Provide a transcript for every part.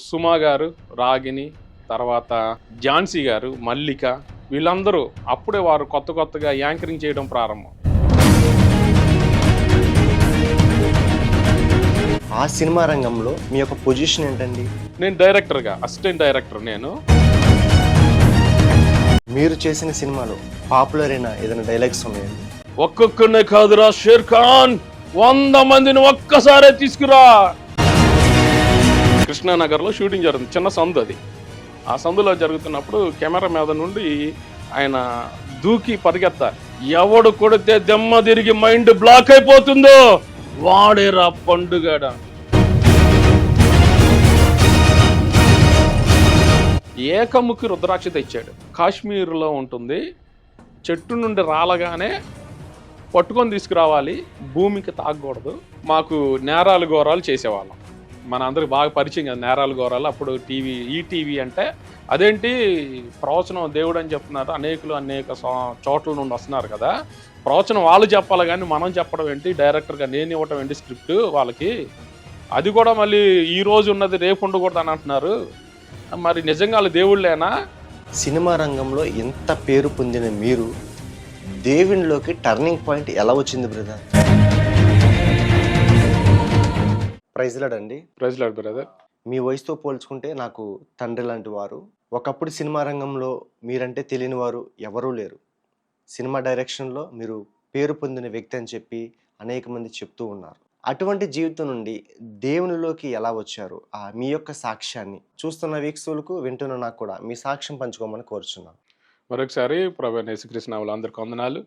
సుమా గారు, రాగిణి, తర్వాత ఝాన్సీ గారు, మల్లిక వీళ్ళందరూ అప్పుడే వారు కొత్తగా యాంకరింగ్ చేయడం ప్రారంభం. ఆ సినిమా రంగంలో మీ యొక్క పొజిషన్ ఏంటండి? నేను డైరెక్టర్గా, అసిస్టెంట్ డైరెక్టర్ నేను. మీరు చేసిన సినిమాలో పాపులర్ అయిన ఏదైనా డైలాగ్స్ ఉన్నాయండి? ఒక్కొక్కనే కాదురా షేర్ ఖాన్, 100 మందిని ఒక్కసారే తీసుకురా. కృష్ణానగర్లో షూటింగ్ జరుగుతుంది, చిన్న సందు అది. ఆ సందులో జరుగుతున్నప్పుడు కెమెరా మీద నుండి ఆయన దూకి పరిగెత్త, ఎవడు కొడితే దెమ్మ తిరిగి మైండ్ బ్లాక్ అయిపోతుందో వాడేరా పండుగడ. ఏకముఖి రుద్రాక్ష తెచ్చాడు, కాశ్మీర్లో ఉంటుంది. చెట్టు నుండి రాలగానే పట్టుకొని తీసుకురావాలి, భూమికి తాగకూడదు. మాకు నేరాలు ఘోరాలు చేసేవాళ్ళం, మన అందరికి బాగా పరిచయం కదా నేరాలు ఘోరాలు. అప్పుడు ఈటీవీ అంటే అదేంటి ప్రవచనం దేవుడు అని చెప్తున్నారు, అనేక చోట్ల నుండి వస్తున్నారు కదా, ప్రవచనం వాళ్ళు చెప్పాలి కానీ మనం చెప్పడం ఏంటి, డైరెక్టర్గా నేను ఇవ్వటం ఏంటి స్క్రిప్ట్ వాళ్ళకి, అది కూడా మళ్ళీ ఈ రోజు ఉన్నది రేపు ఉండకూడదు అని అంటున్నారు. మరి నిజంగా వాళ్ళు దేవుళ్ళేనా? సినిమా రంగంలో ఎంత పేరు పొందిన మీరు దేవునిలోకి టర్నింగ్ పాయింట్ ఎలా వచ్చింది బ్రదర్? ప్రైజ్ లార్డ్ అండి. Praise Lord brother. మీ వయసుతో పోల్చుకుంటే నాకు తండ్రి లాంటి వారు. ఒకప్పుడు సినిమా రంగంలో మీరంటే తెలియని వారు ఎవరూ లేరు. సినిమా డైరెక్షన్లో మీరు పేరు పొందిన వ్యక్తి అని చెప్పి అనేక మంది చెప్తూ ఉన్నారు. అటువంటి జీవితం నుండి దేవునిలోకి ఎలా వచ్చారు? మీ యొక్క సాక్ష్యాన్ని చూస్తున్న వీక్షకులకు, వింటున్న నాకు కూడా మీ సాక్ష్యం పంచుకోమని కోరుచున్నాను. మరొకసారి ప్రభు యేసుక్రీస్తు నామములో అందరికీ వందనాలు.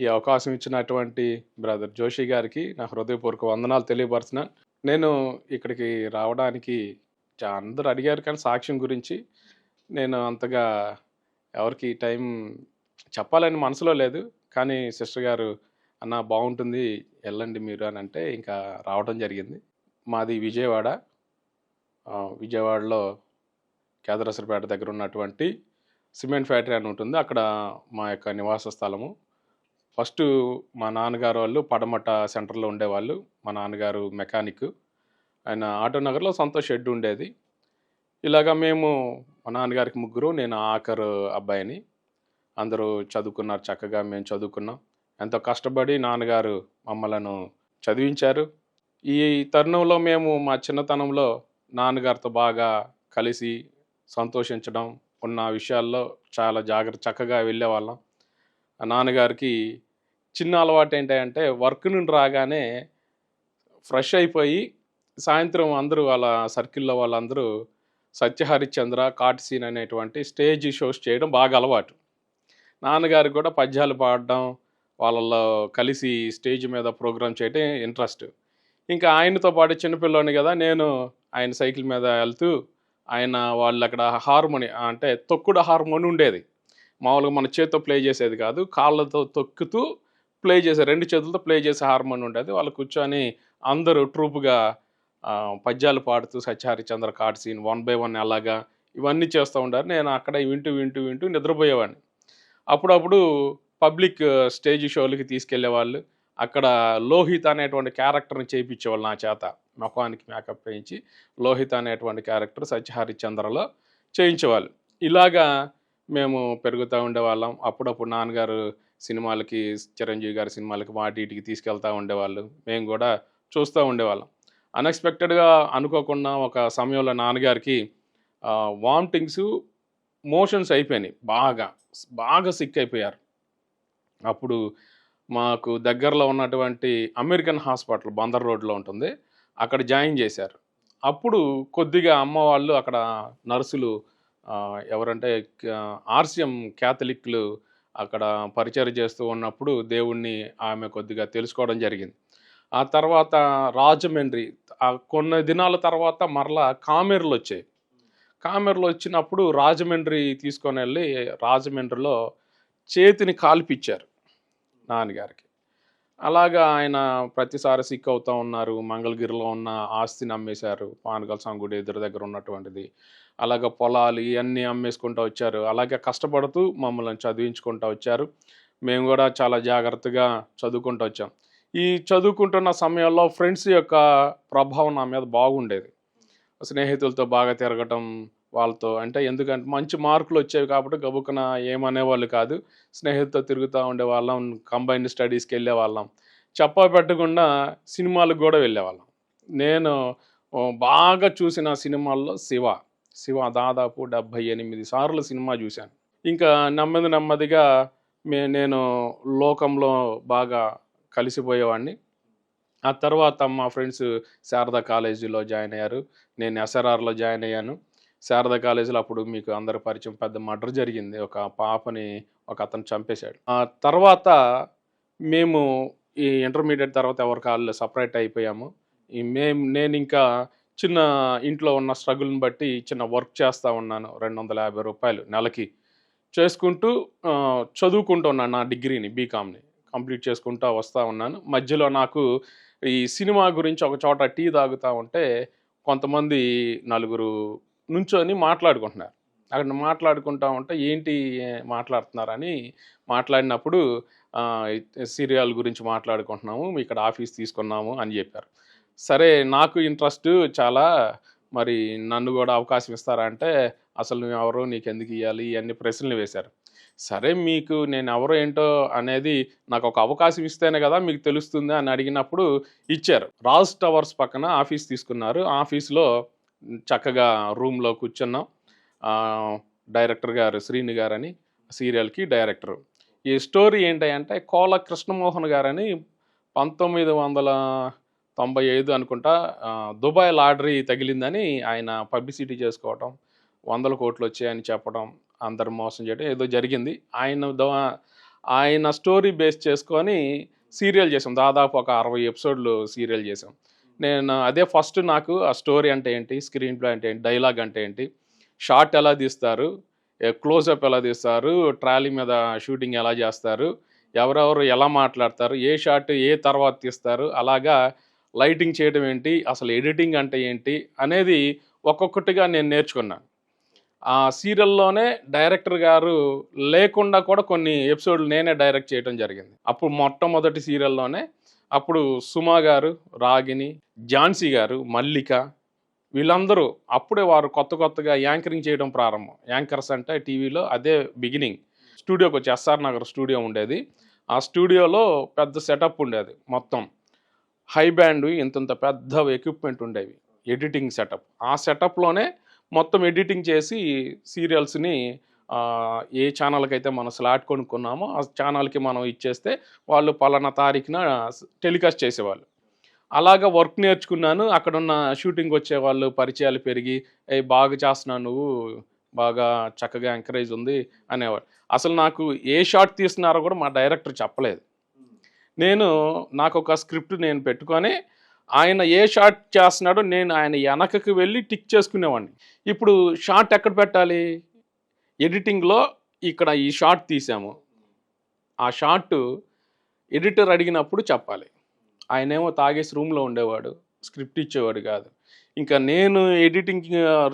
ఈ అవకాశం ఇచ్చినటువంటి బ్రదర్ జోషి గారికి నా హృదయపూర్వక వందనాలు తెలియపరుస్తున్నాను. నేను ఇక్కడికి రావడానికి అందరూ అడిగారు కానీ సాక్ష్యం గురించి నేను అంతగా ఎవరికి టైం చెప్పాలని మనసులో లేదు. కానీ సిస్టర్ గారు అన్న బాగుంటుంది వెళ్ళండి మీరు అని అంటే ఇంకా రావడం జరిగింది. మాది విజయవాడలో కేదరసరపేట దగ్గర ఉన్నటువంటి సిమెంట్ ఫ్యాక్టరీ అని ఉంటుంది, అక్కడ మా యొక్క నివాస స్థలము. ఫస్ట్ మా నాన్నగారు వాళ్ళు పడమట సెంటర్లో ఉండేవాళ్ళు. మా నాన్నగారు మెకానిక్, ఆయన ఆటోనగర్లో సొంత షెడ్ ఉండేది. ఇలాగా మేము, మా నాన్నగారికి ముగ్గురు, నేను ఆఖరు అబ్బాయిని. అందరూ చదువుకున్నారు, చక్కగా మేము చదువుకున్నాం. ఎంతో కష్టపడి నాన్నగారు మమ్మలను చదివించారు. ఈ తరుణంలో మేము మా చిన్నతనంలో నాన్నగారితో బాగా కలిసి సంతోషించడం, ఉన్న విషయాల్లో చాలా చక్కగా వెళ్ళేవాళ్ళం. నాన్నగారికి చిన్న అలవాటు ఏంటంటే వర్క్ నుండి రాగానే ఫ్రెష్ అయిపోయి సాయంత్రం అందరూ వాళ్ళ సర్కిల్లో వాళ్ళందరూ సత్యహరిశ్చంద్ర, కాట్ సీన్ అనేటువంటి స్టేజ్ షోస్ చేయడం బాగా అలవాటు. నాన్నగారికి కూడా పద్యాలు పాడడం, వాళ్ళల్లో కలిసి స్టేజ్ మీద ప్రోగ్రామ్ చేయడం ఇంట్రెస్ట్. ఇంకా ఆయనతో పాటు చిన్నపిల్లోని కదా, నేను ఆయన సైకిల్ మీద వెళ్తూ వాళ్ళు అక్కడ హార్మోని అంటే తొక్కుడు హార్మోని ఉండేది. మామూలుగా మన చేతితో ప్లే చేసేది కాదు, కాళ్ళతో తొక్కుతూ ప్లే చేసే, 2 చేతులతో ప్లే చేసే హార్మోని ఉండేది. వాళ్ళు కూర్చొని అందరూ ట్రూప్గా పద్యాలు పాడుతూ సత్యహరిశ్చంద్ర, కాట్ సీన్ 1 by 1 అలాగా ఇవన్నీ చేస్తూ ఉంటారు. నేను అక్కడ వింటూ నిద్రపోయేవాడిని. అప్పుడప్పుడు పబ్లిక్ స్టేజ్ షోలకి తీసుకెళ్లేవాళ్ళు. అక్కడ లోహిత్ అనేటువంటి క్యారెక్టర్ని చేయించేవాళ్ళు నా చేత, ముఖానికి మేకప్ వేయించి లోహిత్ అనేటువంటి క్యారెక్టర్ సత్యహరిశ్చంద్రలో చేయించేవాళ్ళు. ఇలాగా మేము పెరుగుతూ ఉండేవాళ్ళం. అప్పుడప్పుడు నాన్నగారు సినిమాలకి, చిరంజీవి గారి సినిమాలకి వాటికి తీసుకెళ్తూ ఉండేవాళ్ళు, మేము కూడా చూస్తూ ఉండేవాళ్ళం. అన్ఎక్స్పెక్టెడ్గా అనుకోకుండా ఒక సమయంలో నాన్నగారికి వామిటింగ్స్, మోషన్స్ అయిపోయినాయి, బాగా సిక్ అయిపోయారు. అప్పుడు మాకు దగ్గరలో ఉన్నటువంటి అమెరికన్ హాస్పిటల్ బందర్ రోడ్లో ఉంటుంది, అక్కడ జాయిన్ చేశారు. అప్పుడు కొద్దిగా అమ్మ వాళ్ళు, అక్కడ నర్సులు ఎవరంటే ఆర్సిఎం క్యాథలిక్లు అక్కడ పరిచయం చేస్తూ ఉన్నప్పుడు దేవుణ్ణి ఆమె కొద్దిగా తెలుసుకోవడం జరిగింది. ఆ తర్వాత రాజమండ్రి, కొన్ని దినాల తర్వాత మరలా కామెర్లు వచ్చాయి. కామెర్లు వచ్చినప్పుడు రాజమండ్రి తీసుకొని వెళ్ళి రాజమండ్రిలో చేతిని కాల్పిచ్చారు నాన్నగారికి. అలాగా ఆయన ప్రతిసారి సిక్ అవుతూ ఉన్నారు. మంగళగిరిలో ఉన్న ఆస్తిని అమ్మేశారు, పానగల్ సంగుడి ఎదురు దగ్గర ఉన్నటువంటిది. అలాగే పొలాలు ఇవన్నీ అమ్మేసుకుంటూ వచ్చారు. అలాగే కష్టపడుతూ మమ్మల్ని చదివించుకుంటూ వచ్చారు. మేము కూడా చాలా జాగ్రత్తగా చదువుకుంటూ వచ్చాం. ఈ చదువుకుంటున్న సమయంలో ఫ్రెండ్స్ యొక్క ప్రభావం నా మీద బాగుండేది. స్నేహితులతో బాగా తిరగటం వాళ్ళతో. అంటే ఎందుకంటే మంచి మార్కులు వచ్చేవి కాబట్టి గబుక్కున ఏమనేవాళ్ళు కాదు. స్నేహితులతో తిరుగుతా ఉండేవాళ్ళం. కంబైన్డ్ స్టడీస్‌కెళ్ళేవాళ్ళం. చెప్పా పెట్టకుండా సినిమాలకు గూడా వెళ్ళేవాళ్ళం. నేను బాగా చూసిన సినిమాల్లో 'శివ'. 'శివ' దాదాపు 78 సార్లు సినిమా జూశాను. ఇంకా నెమ్మది నెమ్మదిగా నేను లోకంలో బాగా కలిసిపోయేవాడిని. ఆ తర్వాత మా ఫ్రెండ్స్ శారదా కాలేజీలో జాయిన్ అయ్యారు. నేను ఎస్ఆర్ఆర్‌లో జాయిన్ అయ్యాను. శారదా కాలేజీలో అప్పుడు మీకు అందరికి పరిచయం పెద్ద మర్డర్ జరిగింది. ఒక పాపని ఒకతను చంపేశాడు. ఆ తర్వాత మేము ఈ ఇంటర్మీడియేట్ తర్వాత ఎవరికి ఆళ్ళు సెపరేట్ అయిపోయాము. నేనింకా చిన్న ఇంట్లో ఉన్న స్ట్రగుల్‌ని బట్టి చిన్న వర్క్ చేస్తా ఉన్నాను. రూ. 250 నెలకి. చేసుకుంటూ చదువుకుంటూ ఉన్నాను నా డిగ్రీని బీకామ్‌ని. కంప్లీట్ చేసుకుంటా వస్తా ఉన్నాను. మధ్యలో నాకు ఈ సినిమా గురించి ఒక చోట టీ తాగుతా ఉంటే కొంతమంది నలుగురు నుంచొని మాట్లాడుకుంటున్నారు. అక్కడ మాట్లాడుకుంటా ఉంటే ఏంటి మాట్లాడుతున్నారని మాట్లాడినప్పుడు ఆహ్, సీరియల్ గురించి మాట్లాడుకుంటున్నాము. ఇక్కడ ఆఫీస్ తీసుకున్నాము అని చెప్పారు. సరే నాకు ఇంట్రెస్ట్ చాలా మరి నన్ను గూడా అవకాశం ఇస్తారా అంటే, అసలు నువ్వెవరు? నీకెందుకియ్యాలి? ఇయన్నీ ప్రశ్నలు వేశారు. సరే మీకు నేనెవరో ఏంటో అనేది నాకొక అవకాశం ఇస్తేనే గదా మీకు తెలుస్తుంది అని అడిగినప్పుడు ఇచ్చారు. రాజ్ టవర్స్ పక్కన ఆఫీస్ తీసుకున్నారు. ఆఫీస్‌లో చక్కగా రూమ్‌లో కూర్చున్నాం. ఆహ్, డైరెక్టర్ గారు శ్రీను గారని సీరియల్‌కి డైరెక్టరు. ఈ స్టోరీ ఏంటంటే కోల కృష్ణమోహన్ గారని 1995 అనుకుంటా దుబాయ్ లాటరీ తగిలిందని ఆయన పబ్లిసిటీ చేసుకోవటం, 100,00,00,000 వచ్చాయని చెప్పడం, అందరు మోసం చేయడం ఏదో జరిగింది. ఆయన స్టోరీ బేస్ చేసుకొని సీరియల్ చేసాం. దాదాపు ఒక 60 ఎపిసోడ్‌లు సీరియల్ చేసాం. నేను అదే ఫస్ట్ నాకు ఆ స్టోరీ అంటే ఏంటి? స్క్రీన్ ప్లే అంటే ఏంటి? డైలాగ్ అంటే ఏంటి? షాట్ ఎలా తీస్తారు? క్లోజప్ ఎలా తీస్తారు? ట్రాలీ మీద షూటింగ్ ఎలా చేస్తారు? ఎవరెవరు ఎలా మాట్లాడతారు? ఏ షాట్ ఏ తర్వాత తీస్తారు? అలాగా లైటింగ్ చేయడం ఏంటి? అసలు ఎడిటింగ్ అంటే ఏంటి? అనేది ఒక్కొక్కటిగా నేను నేర్చుకున్నాను. ఆ సీరియల్‌లోనే డైరెక్టర్ గారు లేకుండా కూడా కొన్ని ఎపిసోడ్‌లు నేనే డైరెక్ట్ చేయడం జరిగింది. అప్పుడు మొట్టమొదటి సీరియల్‌లోనే అప్పుడు సుమ గారు, రాగిణి, ఝాన్సీ గారు, మల్లిక వీళ్ళందరూ అప్పుడే వారు కొత్త కొత్తగా యాంకరింగ్ చేయడం ప్రారంభం. యాంకర్స్ అంటే టీవీలో అదే బిగినింగ్. స్టూడియోకొచ్చి ఎస్ఆర్ నగర్ స్టూడియో ఉండేది. ఆ స్టూడియోలో పెద్ద సెటప్ ఉండేది మొత్తం. హై బ్యాండ్ ఇంతంత పెద్ద ఎక్విప్‌మెంట్ ఉండేవి. Editing setup. ఆ సెటప్‌లోనే మొత్తం ఎడిటింగ్ చేసి సీరియల్స్‌ని ఏ ఛానల్‌కైతే మనం స్లాట్ కొనుక్కున్నామో ఆ ఛానల్‌కి మనం ఇచ్చేస్తే వాళ్ళు పలానా తారీఖున టెలికాస్ట్ చేసేవాళ్ళు. అలాగా వర్క్ నేర్చుకున్నాను. అక్కడున్న షూటింగ్‌కొచ్చేవాళ్ళు పరిచయాలు పెరిగి, "ఏయ్! బాగా చేస్తున్నావు నువ్వు. బాగా చక్కగా ఎంకరేజ్ ఉంది" అనేవారు. అసలు నాకు ఏ షాట్ తీస్తున్నారో కూడా మా డైరెక్టర్ చెప్పలేదు. నాకొక స్క్రిప్ట్ నేను పెట్టుకొని, ఆయన ఏ షాట్ చేస్తున్నాడో నేను ఆయన ఎనకకి వెళ్ళి టిక్ చేసుకునేవాడిని. ఇప్పుడు షాట్ ఎక్కడ పెట్టాలి? ఎడిటింగ్‌లో ఇక్కడ ఈ షాట్ తీసాము. ఆ షాటు ఎడిటర్ అడిగినప్పుడు చెప్పాలి. ఆయనేమో తాగేసి రూమ్‌లో ఉండేవాడు. స్క్రిప్ట్ ఇచ్చేవాడు కాదు. ఇంకా నేను ఎడిటింగ్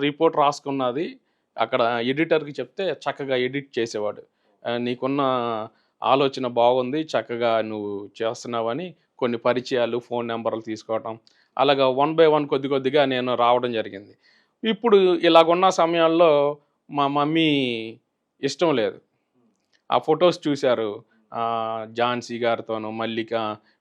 రిపోర్ట్ రాసుకున్నది అక్కడ ఎడిటర్‌కి చెప్తే చక్కగా ఎడిట్ చేసేవాడు. నీకున్న ఆలోచన బాగుంది. చక్కగా నువ్వు చేస్తున్నావని కొన్ని పరిచయాలు, ఫోన్ నంబర్‌లు తీసుకోవటం. అలాగా వన్ బై వన్ కొద్ది కొద్దిగా నేను రావడం జరిగింది. ఇప్పుడు ఇలాగున్న సమయాల్లో మా మమ్మీ ఇష్టం లేదు. ఆ ఫోటోస్ చూసారు. ఝాన్సీ గారితోను, మల్లిక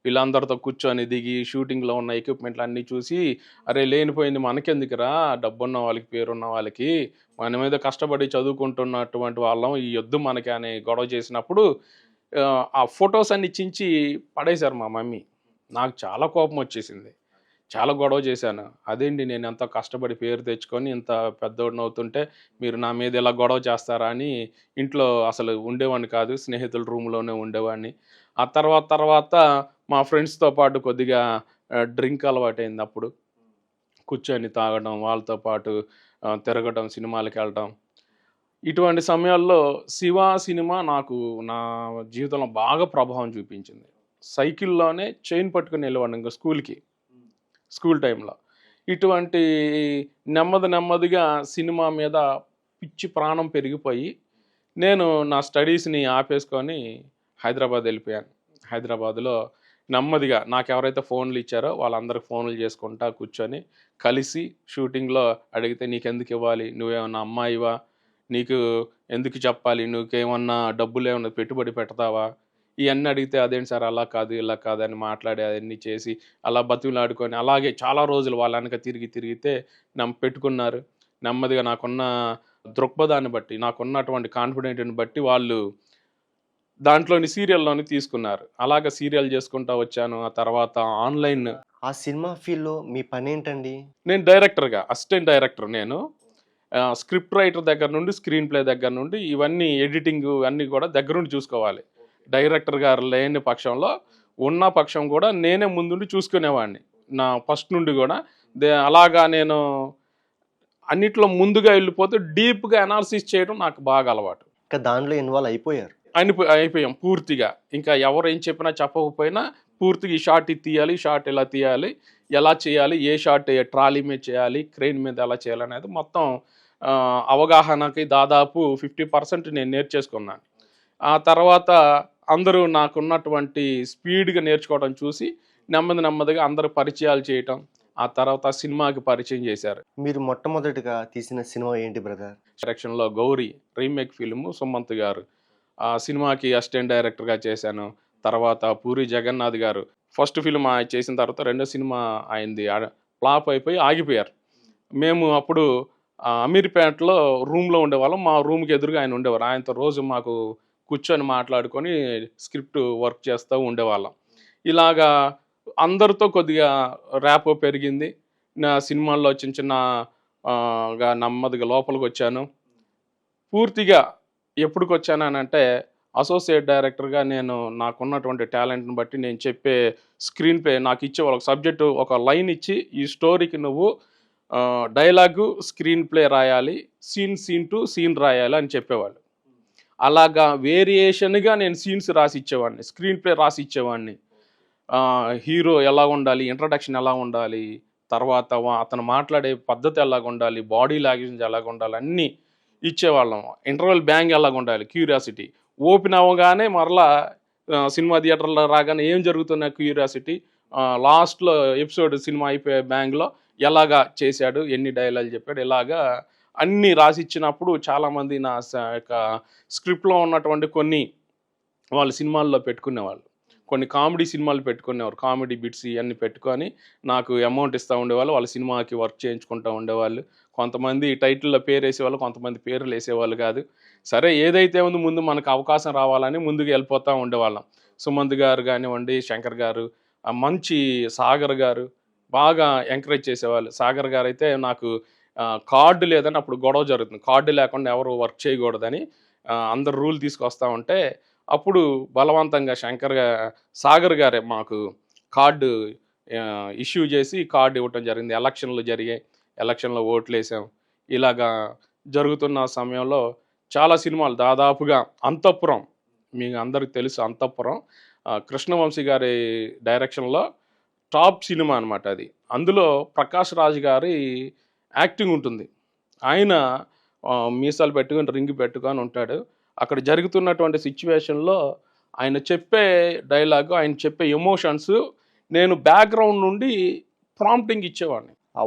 వీళ్ళందరితో కూర్చొని దిగి షూటింగ్‌లో ఉన్న ఎక్విప్‌మెంట్‌లన్నీ చూసి, "అరే! లేనిపోయింది మనకెందుకురా డబ్బున్న వాళ్ళకి, పేరున్న వాళ్ళకి. మనమేదో కష్టపడి చదువుకుంటున్నటువంటి వాళ్ళం. ఈ యొద్దు మనకి" అని గొడవ చేసినప్పుడు ఆ ఫోటోస్ అన్నీ చించి పడేశారు మా మమ్మీ. నాకు చాలా కోపమొచ్చేసింది. చాలా గొడవ చేశాను. అదేంటి నేనెంతో కష్టపడి పేరు తెచ్చుకొని ఇంత పెద్దోడినవుతుంటే మీరు నా మీద ఇలా గొడవ చేస్తారా అని ఇంట్లో అసలు ఉండేవాడిని కాదు. స్నేహితుల రూమ్‌లోనే ఉండేవాడిని. ఆ తర్వాత తర్వాత మా ఫ్రెండ్స్‌తో పాటు కొద్దిగా డ్రింక్ అలవాటయింది అప్పుడు. కూర్చొని తాగడం, వాళ్ళతో పాటు తిరగడం, సినిమాలకెళ్ళటం. ఇటువంటి సమయాల్లో 'శివ' సినిమా నాకు నా జీవితంలో బాగా ప్రభావం చూపించింది. సైకిల్‌లోనే చైన్ పట్టుకొని వెళ్ళేవాడిని ఇంక స్కూల్‌కి. స్కూల్ టైమ్‌లో. ఇటువంటి నెమ్మది నెమ్మదిగా సినిమా మీద పిచ్చి ప్రాణం పెరిగిపోయి, నేను నా స్టడీస్‌ని ఆపేసుకొని హైదరాబాద్ ఎళ్ళిపోయాను. హైదరాబాద్‌లో నెమ్మదిగా నాకెవరైతే ఫోన్లు ఇచ్చారో వాళ్ళందరికి ఫోన్లు చేసుకుంటా కూర్చొని కలిసి షూటింగ్‌లో అడిగితే "నీకెందుకు ఇవ్వాలి? నువ్వేమన్నా అమ్మాయివా? నీకు ఎందుకు చెప్పాలి? నీకేమన్నా డబ్బులేమన్నా పెట్టుబడి పెడతావా?" ఇయన్నీ అడిగితే "అదేంటి సార్ అలా కాదు, ఇలా కాదు" అని మాట్లాడి అయన్నీ చేసి అలా బతిమిలాడుకొని అలాగే చాలా రోజులు వాళ్ళ వెనక తిరిగితే పెట్టుకున్నారు. నెమ్మదిగా నాకున్న దృక్పథాన్ని బట్టి, నాకున్నటువంటి కాన్ఫిడెంట్‌ని బట్టి వాళ్ళు దాంట్లోని సీరియల్‌లోని తీసుకున్నారు. అలాగా సీరియల్ చేసుకుంటా వచ్చాను. ఆ తర్వాత ఆన్‌లైన్ ఆ సినిమా ఫీల్డ్‌లో మీ పనేంటండి? నేను డైరెక్టర్‌గా అసిస్టెంట్ డైరెక్టర్ నేను. స్క్రిప్ట్ రైటర్ దగ్గర నుండి, స్క్రీన్ ప్లే దగ్గర నుండి ఇవన్నీ ఎడిటింగు అన్నీ గూడా దగ్గరుండి చూసుకోవాలి. డైరెక్టర్ గారు లేని పక్షంలో, ఉన్న పక్షం గూడా నేనే ముందుండి చూసుకునేవాడిని. నా ఫస్ట్ నుండి గూడా. అలాగా నేను అన్నిట్లో ముందుగా ఎళ్ళిపోతూ డీప్‌గా అనాలిసిస్ చేయడం నాకు బాగా అలవాటు. ఇంకా దాంట్లో ఇన్వాల్వ్ అయిపోయారు. అయిపోయాం పూర్తిగా. ఇంకా ఎవరు ఏం చెప్పినా చెప్పకపోయినా పూర్తిగా ఈ షాట్ ఇది తీయాలి, ఈ షాట్ ఇలా తీయాలి, ఎలా చేయాలి, ఏ షాట్ ట్రాలీ మీద చేయాలి, క్రేన్ మీద ఎలా చేయాలనేది మొత్తం అవగాహనకి దాదాపు 50% నేను నేర్చేసుకున్నాను. ఆ తర్వాత అందరూ నాకున్నటువంటి స్పీడ్‌గా నేర్చుకోవడం చూసి నెమ్మదిగా అందరూ పరిచయాలు చేయటం, ఆ తర్వాత సినిమాకి పరిచయం చేశారు. మీరు మొట్టమొదటిగా తీసిన సినిమా ఏంటి బ్రదర్? డైరెక్షన్‌లో 'గౌరీ' రీమేక్ ఫిల్ము సుమంత్ గారు. ఆ సినిమాకి అసిస్టెంట్ డైరెక్టర్‌గా చేశాను. తర్వాత 'పూరి జగన్నాథ్' గారు ఫస్ట్ ఫిల్మ్ ఆయన చేసిన తర్వాత రెండో సినిమా ఆయనది ఫ్లాప్ అయిపోయి ఆగిపోయారు. మేము అప్పుడు అమీర్‌పేటలో రూమ్‌లో ఉండేవాళ్ళం. మా రూమ్‌కి ఎదురుగా ఆయన ఉండేవారు. ఆయనతో రోజు మాకు కూర్చొని మాట్లాడుకొని స్క్రిప్ట్ వర్క్ చేస్తూ ఉండేవాళ్ళం. ఇలాగా అందరితో కొద్దిగా ర్యాపో పెరిగింది. నా సినిమాల్లో చిన్న చిన్న నెమ్మదిగా లోపలికొచ్చాను. పూర్తిగా ఎప్పుడుకొచ్చాననంటే, అసోసియేట్ డైరెక్టర్‌గా నేను నాకున్నటువంటి టాలెంట్‌ని బట్టి నేను చెప్పే స్క్రీన్ ప్లే నాకిచ్చేవాళ్ళు. ఒక సబ్జెక్టు ఒక లైన్ ఇచ్చి, ఈ స్టోరీకి నువ్వు డైలాగు, స్క్రీన్ ప్లే రాయాలి. సీన్ టు సీన్ రాయాలి అని చెప్పేవాళ్ళు. అలాగా వేరియేషన్‌గా నేను సీన్స్ రాసిచ్చేవాడిని. స్క్రీన్ ప్లే రాసిచ్చేవాడిని. హీరో ఎలా ఉండాలి, ఇంట్రడక్షన్ ఎలా ఉండాలి, తర్వాత అతను మాట్లాడే పద్ధతి ఎలాగుండాలి, బాడీ లాంగ్వేజ్ ఎలాగుండాలి అన్నీ ఇచ్చేవాళ్ళం. ఇంటర్వల్ బ్యాంగ్ ఎలాగుండాలి, క్యూరియాసిటీ. ఓపెన్ అవ్వగానే మరలా సినిమా థియేటర్‌లో రాగానే ఏం జరుగుతున్న క్యూరియాసిటీ. లాస్ట్‌లో ఎపిసోడ్ సినిమా అయిపోయే బ్యాంగ్‌లో ఎలాగా చేశాడు, ఎన్ని డైలాగులు చెప్పాడు, ఇలాగా అన్నీ రాసిచ్చినప్పుడు చాలామంది నా యొక్క స్క్రిప్ట్‌లో ఉన్నటువంటి కొన్ని వాళ్ళు సినిమాల్లో పెట్టుకునేవాళ్ళు. కొన్ని కామెడీ సినిమాలు పెట్టుకునేవారు. కామెడీ బిట్స్ ఇయన్నీ పెట్టుకొని నాకు అమౌంట్ ఇస్తా ఉండేవాళ్ళు. వాళ్ళ సినిమాకి వర్క్ చేయించుకుంటా ఉండేవాళ్ళు. కొంతమంది టైటిల్‌లో పేరేసేవాళ్ళు. కొంతమంది పేర్లేసేవాళ్ళు కాదు. సరే ఏదైతే ఉందో ముందు మనకు అవకాశం రావాలని ముందుకు వెళ్ళిపోతా ఉండేవాళ్ళం. సుమంత్ గారు గానివ్వండి, శంకర్ గారు, మంచి సాగర్ గారు బాగా ఎంకరేజ్ చేసేవాళ్ళు. సాగర్ గారైతే నాకు కార్డ్ లేదని అప్పుడు గొడవ జరుగుతుంది. కార్డ్ లేకుండా ఎవరు వర్క్ చేయకూడదని అందరూ రూల్ తీసుకొస్తా ఉంటే అప్పుడు బలవంతంగా సాగర్ గారే మాకు కార్డు ఇష్యూ చేసి కార్డు ఇవ్వటం జరిగింది. ఎలక్షన్లు జరిగాయి. ఎలక్షన్‌లో ఓట్లేసాం. ఇలాగా జరుగుతున్న సమయంలో చాలా సినిమాలు దాదాపుగా 'అంతఃపురం' మీకు అందరికి తెలుసు 'అంతఃపురం' కృష్ణవంశీ గారి డైరెక్షన్‌లో టాప్ సినిమా అనమాట అది. అందులో ప్రకాష్ రాజ్ గారి యాక్టింగ్ ఉంటుంది. ఆయన మీసాలు పెట్టుకొని, రింగ్ పెట్టుకొని ఉంటాడు. అక్కడ జరుగుతున్నటువంటి సిట్యుయేషన్‌లో ఆయన చెప్పే డైలాగు, ఆయన చెప్పే ఎమోషన్స్ నేను బ్యాక్‌గ్రౌండ్ నుండి ప్రాంప్టింగ్ ఇచ్చేవాడిని. ఆ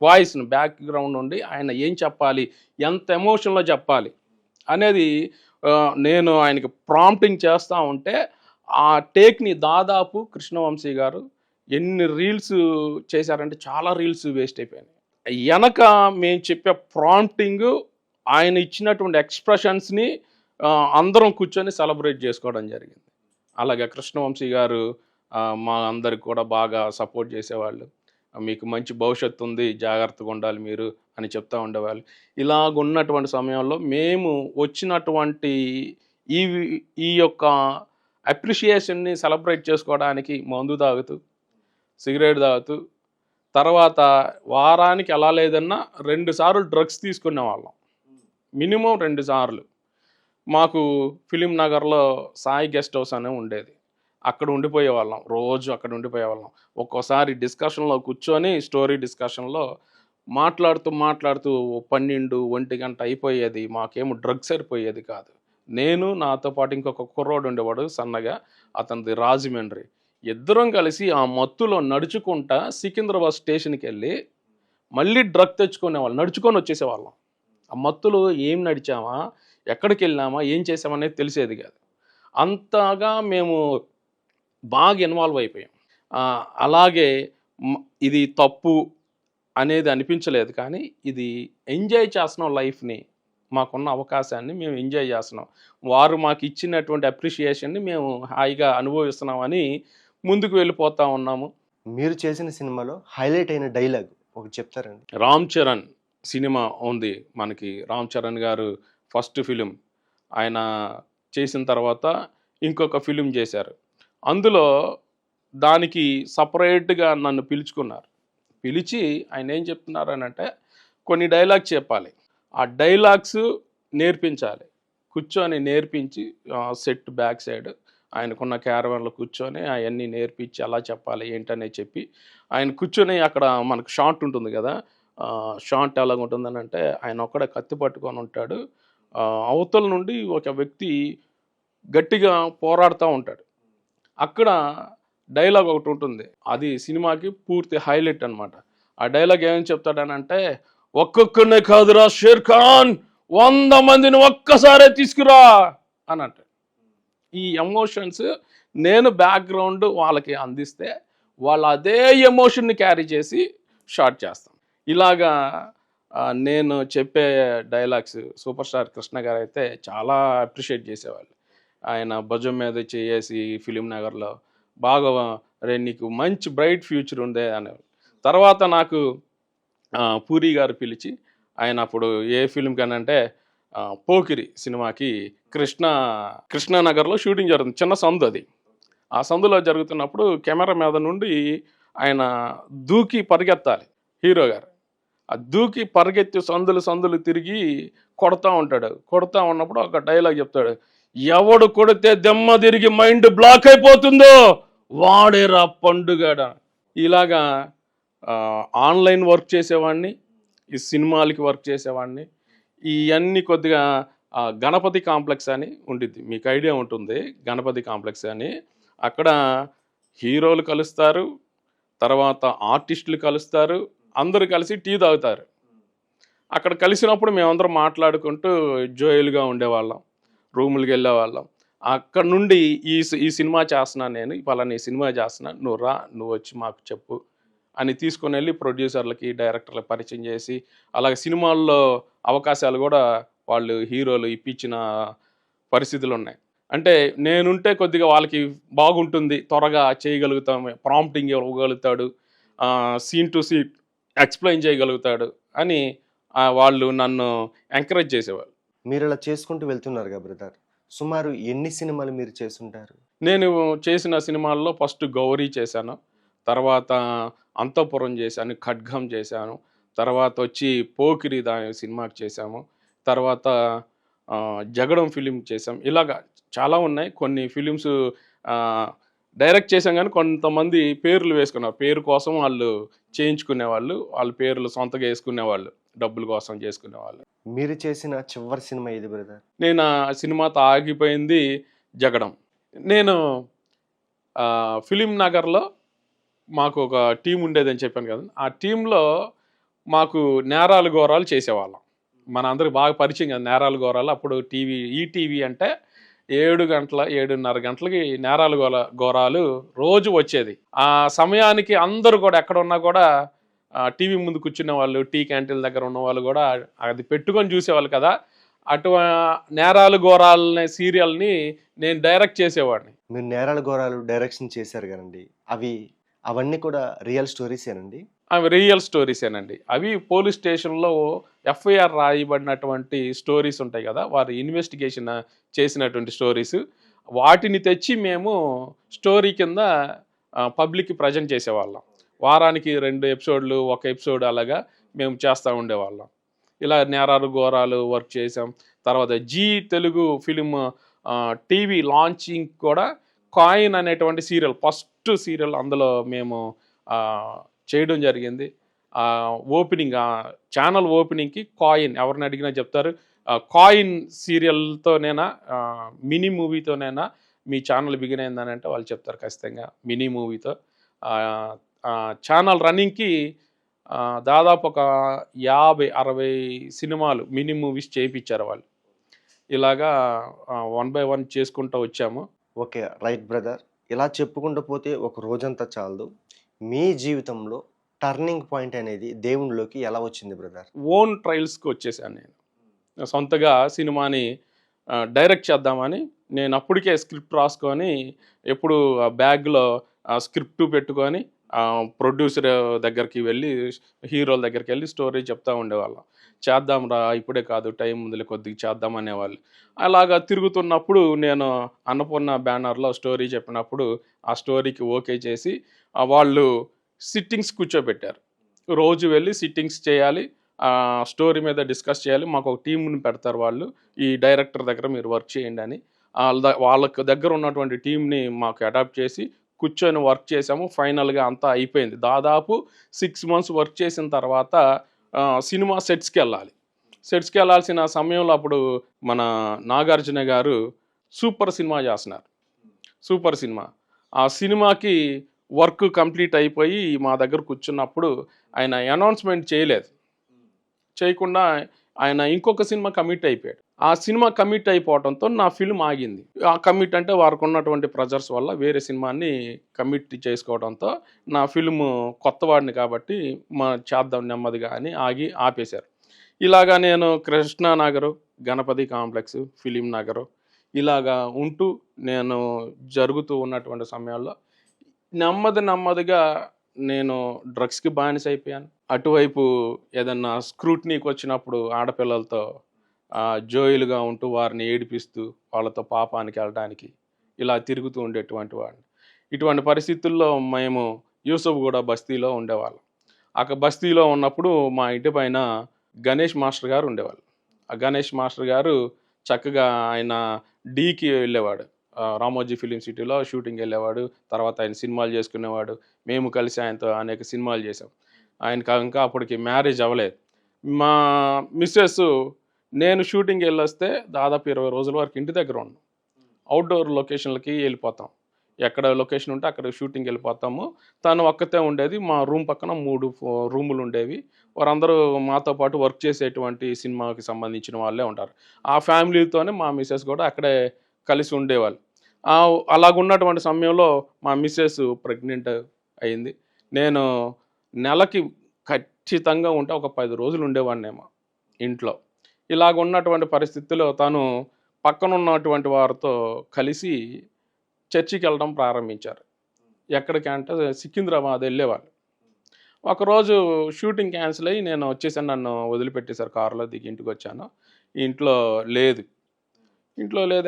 వాయిస్‌ని బ్యాక్‌గ్రౌండ్ నుండి ఆయన ఏం చెప్పాలి, ఎంత ఎమోషన్‌లో చెప్పాలి అనేది నేను ఆయనకి ప్రాంప్టింగ్ చేస్తా ఉంటే, ఆ టేక్‌ని దాదాపు కృష్ణవంశీ గారు ఎన్ని రీల్స్ చేశారంటే చాలా రీల్స్ వేస్ట్ అయిపోయినాయి. ఎనక మేము చెప్పే ప్రాంప్టింగు, ఆయన ఇచ్చినటువంటి ఎక్స్‌ప్రెషన్స్‌ని అందరం కూర్చొని సెలబ్రేట్ చేసుకోవడం జరిగింది. అలాగే కృష్ణవంశీ గారు మా అందరికి కూడా బాగా సపోర్ట్ చేసేవాళ్ళు. మీకు మంచి భవిష్యత్తు ఉంది, జాగ్రత్తగా ఉండాలి మీరు అని చెప్తా ఉండేవాళ్ళు. ఇలాగున్నటువంటి సమయంలో మేము వచ్చినటువంటి ఈ ఈ యొక్క అప్రిషియేషన్‌ని సెలబ్రేట్ చేసుకోవడానికి మందు తాగుతూ, సిగరెట్ తాగుతూ, తర్వాత వారానికి ఎలా లేదన్నా 2 సార్లు డ్రగ్స్ తీసుకునేవాళ్ళం. మినిమమ్ 2 సార్లు. మాకు ఫిలిం నగర్‌లో సాయి గెస్ట్ హౌస్ అని ఉండేది. అక్కడ ఉండిపోయేవాళ్ళం. రోజు అక్కడ ఉండిపోయేవాళ్ళం. ఒక్కోసారి డిస్కషన్‌లో కూర్చొని స్టోరీ డిస్కషన్‌లో మాట్లాడుతూ 12, 1 అయిపోయేది. మాకేమో డ్రగ్స్ సరిపోయేది కాదు. నేను నాతో పాటు ఇంకొక కుర్రోడు ఉండేవాడు సన్నగా. అతనిది రాజమండ్రి. ఇద్దరం కలిసి ఆ మత్తులో నడుచుకుంటా సికింద్రాబాద్ స్టేషన్కి వెళ్ళి మళ్ళీ డ్రగ్ తెచ్చుకునేవాళ్ళం, నడుచుకొని వచ్చేసేవాళ్ళం. ఆ మత్తులో ఏం నడిచామా, ఎక్కడికి వెళ్ళామా, ఏం చేసామనేది తెలిసేది కాదు. అంతగా మేము బాగా ఇన్వాల్వ్ అయిపోయాం. అలాగే ఇది తప్పు అనేది అనిపించలేదు, కానీ ఇది ఎంజాయ్ చేస్తున్నాం లైఫ్ని, మాకున్న అవకాశాన్ని మేము ఎంజాయ్ చేస్తున్నాం, వారు మాకు ఇచ్చినటువంటి అప్రిషియేషన్ని మేము హాయిగా అనుభవిస్తున్నామని ముందుకు వెళ్ళిపోతూ ఉన్నాము. మీరు చేసిన సినిమాలో హైలైట్ అయిన డైలాగ్ ఒకటి చెప్తారండి? రామ్ చరణ్ సినిమా ఉంది మనకి. రామ్ చరణ్ గారు ఫస్ట్ ఫిలిం ఆయన చేసిన తర్వాత ఇంకొక ఫిలిం చేశారు. అందులో దానికి సపరేట్గా నన్ను పిలుచుకున్నారు. పిలిచి ఆయన ఏం చెప్తున్నారు అని అంటే, కొన్ని డైలాగ్స్ చెప్పాలి, ఆ డైలాగ్స్ నేర్పించాలి. కూర్చొని నేర్పించి సెట్ బ్యాక్ సైడ్ ఆయనకున్న క్యారవాన్లో కూర్చొని అవన్నీ నేర్పించి అలా చెప్పాలి ఏంటనేది చెప్పి, ఆయన కూర్చొని అక్కడ మనకు షాట్ ఉంటుంది కదా, షాట్ ఎలాగ ఉంటుందని అంటే, ఆయన ఒక్కడే కత్తి పట్టుకొని ఉంటాడు, అవతల నుండి ఒక వ్యక్తి గట్టిగా పోరాడుతూ ఉంటాడు. అక్కడ డైలాగ్ ఒకటి ఉంటుంది, అది సినిమాకి పూర్తి హైలైట్ అనమాట. ఆ డైలాగ్ ఏమని చెప్తాడనంటే, ఒక్కొక్కనే కాదురా షేర్ ఖాన్, 100 మందిని ఒక్కసారే తీసుకురా అని అంటాడు. ఈ ఎమోషన్స్ నేను బ్యాక్గ్రౌండ్ వాళ్ళకి అందిస్తే వాళ్ళు అదే ఎమోషన్ని క్యారీ చేసి షాట్ చేస్తాం. ఇలాగా నేను చెప్పే డైలాగ్స్ సూపర్ స్టార్ కృష్ణ గారు అయితే చాలా అప్రిషియేట్ చేసేవాళ్ళు. ఆయన భుజం మీద చేసి ఫిలిం నగర్లో బాగా, రే నీకు మంచి బ్రైట్ ఫ్యూచర్ ఉందే అనేవాళ్ళు. తర్వాత నాకు పూరి గారు పిలిచి, ఆయన అప్పుడు ఏ ఫిలిం కనంటే పోకిరి సినిమాకి కృష్ణానగర్లో షూటింగ్ జరుగుతుంది, చిన్న సందు అది. ఆ సందులో జరుగుతున్నప్పుడు కెమెరా మీద నుండి ఆయన దూకి పరిగెత్తాలి హీరో గారు. ఆ దూకి పరిగెత్తి సందులు తిరిగి కొడతా ఉంటాడు. కొడతా ఉన్నప్పుడు ఒక డైలాగ్ చెప్తాడు, ఎవడు కొడితే దెమ్మ తిరిగి మైండ్ బ్లాక్ అయిపోతుందో వాడేరా పండుగడ. ఇలాగా ఆన్లైన్ వర్క్ చేసేవాడిని, ఈ సినిమాలకి వర్క్ చేసేవాడిని. ఇవన్నీ కొద్దిగా గణపతి కాంప్లెక్స్ అని ఉండిద్ది, మీకు ఐడియా ఉంటుంది గణపతి కాంప్లెక్స్ అని. అక్కడ హీరోలు కలుస్తారు, తర్వాత ఆర్టిస్టులు కలుస్తారు, అందరూ కలిసి టీ తాగుతారు. అక్కడ కలిసినప్పుడు మేమందరం మాట్లాడుకుంటూ జోయలుగా ఉండేవాళ్ళం, రూములకి వెళ్ళేవాళ్ళం. అక్కడ నుండి ఈ సినిమా చేస్తున్నాను నేను, పలానా ఈ సినిమా చేస్తున్నాను, నువ్వు రా, నువ్వు వచ్చి మాకు చెప్పు అని తీసుకొని వెళ్ళి ప్రొడ్యూసర్లకి డైరెక్టర్లకు పరిచయం చేసి, అలాగే సినిమాల్లో అవకాశాలు కూడా వాళ్ళు హీరోలు ఇప్పించిన పరిస్థితులు ఉన్నాయి. అంటే నేనుంటే కొద్దిగా వాళ్ళకి బాగుంటుంది, త్వరగా చేయగలుగుతాం, ప్రాంప్టింగ్ ఇవ్వగలుగుతాడు, సీన్ టు సీన్ ఎక్స్ప్లెయిన్ చేయగలుగుతాడు అని వాళ్ళు నన్ను ఎంకరేజ్ చేసేవాళ్ళు. మీరు ఇలా చేసుకుంటూ వెళ్తున్నారు కదా బ్రదర్, సుమారు ఎన్ని సినిమాలు మీరు చేస్తుంటారు? నేను చేసిన సినిమాల్లో ఫస్ట్ గౌరీ చేశాను, తర్వాత అంతఃపురం చేశాను, ఖడ్గం చేశాను, తర్వాత వచ్చి పోకిరి దాని సినిమాకి చేశాము, తర్వాత జగడం ఫిలిం చేసాం. ఇలాగా చాలా ఉన్నాయి. కొన్ని ఫిలిమ్స్ డైరెక్ట్ చేసాం, కానీ కొంతమంది పేర్లు వేసుకున్నారు, పేరు కోసం వాళ్ళు చేయించుకునేవాళ్ళు, వాళ్ళ పేర్లు సొంతగా వేసుకునేవాళ్ళు, డబ్బుల కోసం చేసుకునేవాళ్ళు. మీరు చేసిన చివరి సినిమా ఇది బ్రదర్? నేను ఆ సినిమాతో ఆగిపోయింది జగడం. నేను ఫిలిం నగర్లో మాకు ఒక టీం ఉండేదని చెప్పాను కదా, ఆ టీంలో మాకు నేరాలు ఘోరాలు చేసేవాళ్ళం. మన అందరికి బాగా పరిచయం కదా నేరాలు ఘోరాలు. అప్పుడు ఈటీవీ అంటే 7:30 గంటలకి నేరాలు ఘోరాలు రోజు వచ్చేది. ఆ సమయానికి అందరూ కూడా ఎక్కడ ఉన్నా కూడా టీవీ ముందు కూర్చునే వాళ్ళు, టీ క్యాంటీన్ల దగ్గర ఉన్న వాళ్ళు కూడా అది పెట్టుకొని చూసేవాళ్ళు కదా. నేరాలు ఘోరాలనే సీరియల్ని నేను డైరెక్ట్ చేసేవాడిని. మీరు నేరాలు ఘోరాలు డైరెక్షన్ చేశారు కదండి, అవన్నీ కూడా రియల్ స్టోరీసేనండి? అవి రియల్ స్టోరీసేనండి. అవి పోలీస్ స్టేషన్లో ఎఫ్ఐఆర్ రాయబడినటువంటి స్టోరీస్ ఉంటాయి కదా, వారు ఇన్వెస్టిగేషన్ చేసినటువంటి స్టోరీస్, వాటిని తెచ్చి మేము స్టోరీ కింద పబ్లిక్కి ప్రజెంట్ చేసేవాళ్ళం. వారానికి 2 ఎపిసోడ్లు, 1 ఎపిసోడ్ అలాగా మేము చేస్తూ ఉండేవాళ్ళం. ఇలా నేరాలు ఘోరాలు వర్క్ చేసాం. తర్వాత Zee Telugu film TV launching కూడా కాయిన్ అనేటువంటి సీరియల్, ఫస్ట్ సీరియల్ అందులో మేము చేయడం జరిగింది. ఓపెనింగ్ ఛానల్ ఓపెనింగ్కి కాయిన్, ఎవరిని అడిగినా చెప్తారు, కాయిన్ సీరియల్తోనేనా, మినీ మూవీతోనేనా మీ ఛానల్ బిగిన్ అయిందని అంటే వాళ్ళు చెప్తారు ఖచ్చితంగా మినీ మూవీతో. ఛానల్ రన్నింగ్‌కి దాదాపు ఒక 50, 60 సినిమాలు మినీ మూవీస్ చేయించారు వాళ్ళు. ఇలాగా 1 బై 1 చేసుకుంటూ వచ్చాము. ఓకే. Right brother. ఇలా చెప్పుకుంటూ పోతే ఒక రోజంతా చాలదు. మీ జీవితంలో టర్నింగ్ పాయింట్ అనేది దేవునిలోకి ఎలా వచ్చింది బ్రదర్? ఓన్ ట్రయల్స్‌కి వచ్చేసాను నేను. సొంతగా సినిమాని డైరెక్ట్ చేద్దామని నేను అప్పటికే స్క్రిప్ట్ రాసుకొని ఎప్పుడు బ్యాగ్‌లో స్క్రిప్ట్ పెట్టుకొని ప్రొడ్యూసర్ దగ్గరికి వెళ్ళి, హీరోల దగ్గరికి వెళ్ళి స్టోరీ చెప్తా ఉండేవాళ్ళం. చేద్దాం రా ఇప్పుడే కాదు టైం ఉందిలే కొద్దిగా చేద్దాం అనేవాళ్ళు. అలాగా తిరుగుతున్నప్పుడు నేను అన్నపూర్ణ బ్యానర్‌లో స్టోరీ చెప్పినప్పుడు ఆ స్టోరీకి ఓకే చేసి వాళ్ళు సిట్టింగ్స్ కూర్చోబెట్టారు. రోజు వెళ్ళి సిట్టింగ్స్ చేయాలి. స్టోరీ మీద డిస్కస్ చేయాలి. మాకు ఒక టీమ్‌ని పెడతారు వాళ్ళు. ఈ డైరెక్టర్ దగ్గర మీరు వర్క్ చేయండి అని. వాళ్ళకి దగ్గర ఉన్నటువంటి టీమ్‌ని మాకు అడాప్ట్ చేసి కూర్చొని వర్క్ చేసాము. ఫైనల్‌గా అంతా అయిపోయింది. దాదాపు 6 మంత్స్ వర్క్ చేసిన తర్వాత సినిమా సెట్స్‌కెళ్ళాలి. సెట్స్‌కెళ్ళాల్సిన సమయంలో అప్పుడు మన నాగార్జున గారు సూపర్ సినిమా చేస్తున్నారు. Super cinema. ఆ సినిమాకి వర్క్ కంప్లీట్ అయిపోయి మా దగ్గర కూర్చున్నప్పుడు ఆయన అనౌన్స్‌మెంట్ చేయలేదు. చేయకుండా ఆయన ఇంకొక సినిమా కమిట్ అయిపోయాడు. ఆ సినిమా కమిట్ అయిపోవడంతో నా ఫిల్మ్ ఆగింది. ఆ కమిట్ అంటే వారికి ఉన్నటువంటి ప్రెజర్స్ వల్ల వేరే సినిమాని కమిట్ చేసుకోవడంతో నా ఫిల్మ్ కొత్తవాడిని కాబట్టి చేద్దాం నెమ్మదిగా అని ఆపేశారు. ఇలాగా నేను కృష్ణానగరు, గణపతి కాంప్లెక్స్, ఫిలిం నగరు ఇలాగా ఉంటూ నేను జరుగుతూ ఉన్నటువంటి సమయాల్లో నెమ్మదిగా నేను డ్రగ్స్‌కి బానిస అయిపోయాను. అటువైపు ఏదన్నా స్క్రూటినీకి వచ్చినప్పుడు ఆడపిల్లలతో జోయిలుగా ఉంటూ వారిని ఏడిపిస్తూ వాళ్ళతో పాపానికి వెళ్ళడానికి ఇలా తిరుగుతూ ఉండేటువంటి వాడిని. ఇటువంటి పరిస్థితుల్లో మేము యూసుఫ్‌గూడ బస్తీలో ఉండేవాళ్ళం. బస్తీలో ఉన్నప్పుడు మా ఇంటి పైన గణేష్ మాస్టర్ గారు ఉండేవాళ్ళు. ఆ గణేష్ మాస్టర్ గారు చక్కగా ఆయన డీకి వెళ్ళేవాడు. రామోజీ ఫిలిం సిటీలో షూటింగ్‌కి వెళ్ళేవాడు. తర్వాత ఆయన సినిమాలు చేసుకునేవాడు. మేము కలిసి ఆయనతో అనేక సినిమాలు చేసాం. ఆయనకి ఇంకా అప్పటికి మ్యారేజ్ అవ్వలేదు. మా మిసెస్ నేను షూటింగ్‌కి వెళ్ళొస్తే దాదాపు 20 రోజుల వరకు ఇంటి దగ్గర ఉన్నాం. అవుట్‌డోర్ లొకేషన్‌లకి వెళ్ళిపోతాం. ఎక్కడ లొకేషన్ ఉంటే అక్కడ షూటింగ్‌కి వెళ్ళిపోతాము. తను ఒక్కతే ఉండేది. మా రూమ్ పక్కన 3 రూములు ఉండేవి. వారందరూ మాతో పాటు వర్క్ చేసేటువంటి సినిమాకి సంబంధించిన వాళ్ళే ఉంటారు. ఆ ఫ్యామిలీతోనే మా మిసెస్ కూడా అక్కడే కలిసి ఉండేవాళ్ళు. అలాగున్నటువంటి సమయంలో మా మిసెస్ ప్రెగ్నెంట్ అయింది. నేను నెలకి ఖచ్చితంగా ఉంటే ఒక 10 రోజులు ఉండేవాడినేమో ఇంట్లో. ఇలాగ ఉన్నటువంటి పరిస్థితుల్లో తను పక్కనున్నటువంటి వారితో కలిసి చర్చికి వెళ్ళడం ప్రారంభించారు. ఎక్కడికి అంటే సికింద్రాబాద్ వెళ్ళేవాళ్ళు. ఒకరోజు షూటింగ్ క్యాన్సిల్ అయ్యి నేను వచ్చేసాను. నన్ను వదిలిపెట్టేశారు. కారులో దిగి ఇంటికి వచ్చాను. ఇంట్లో లేదు.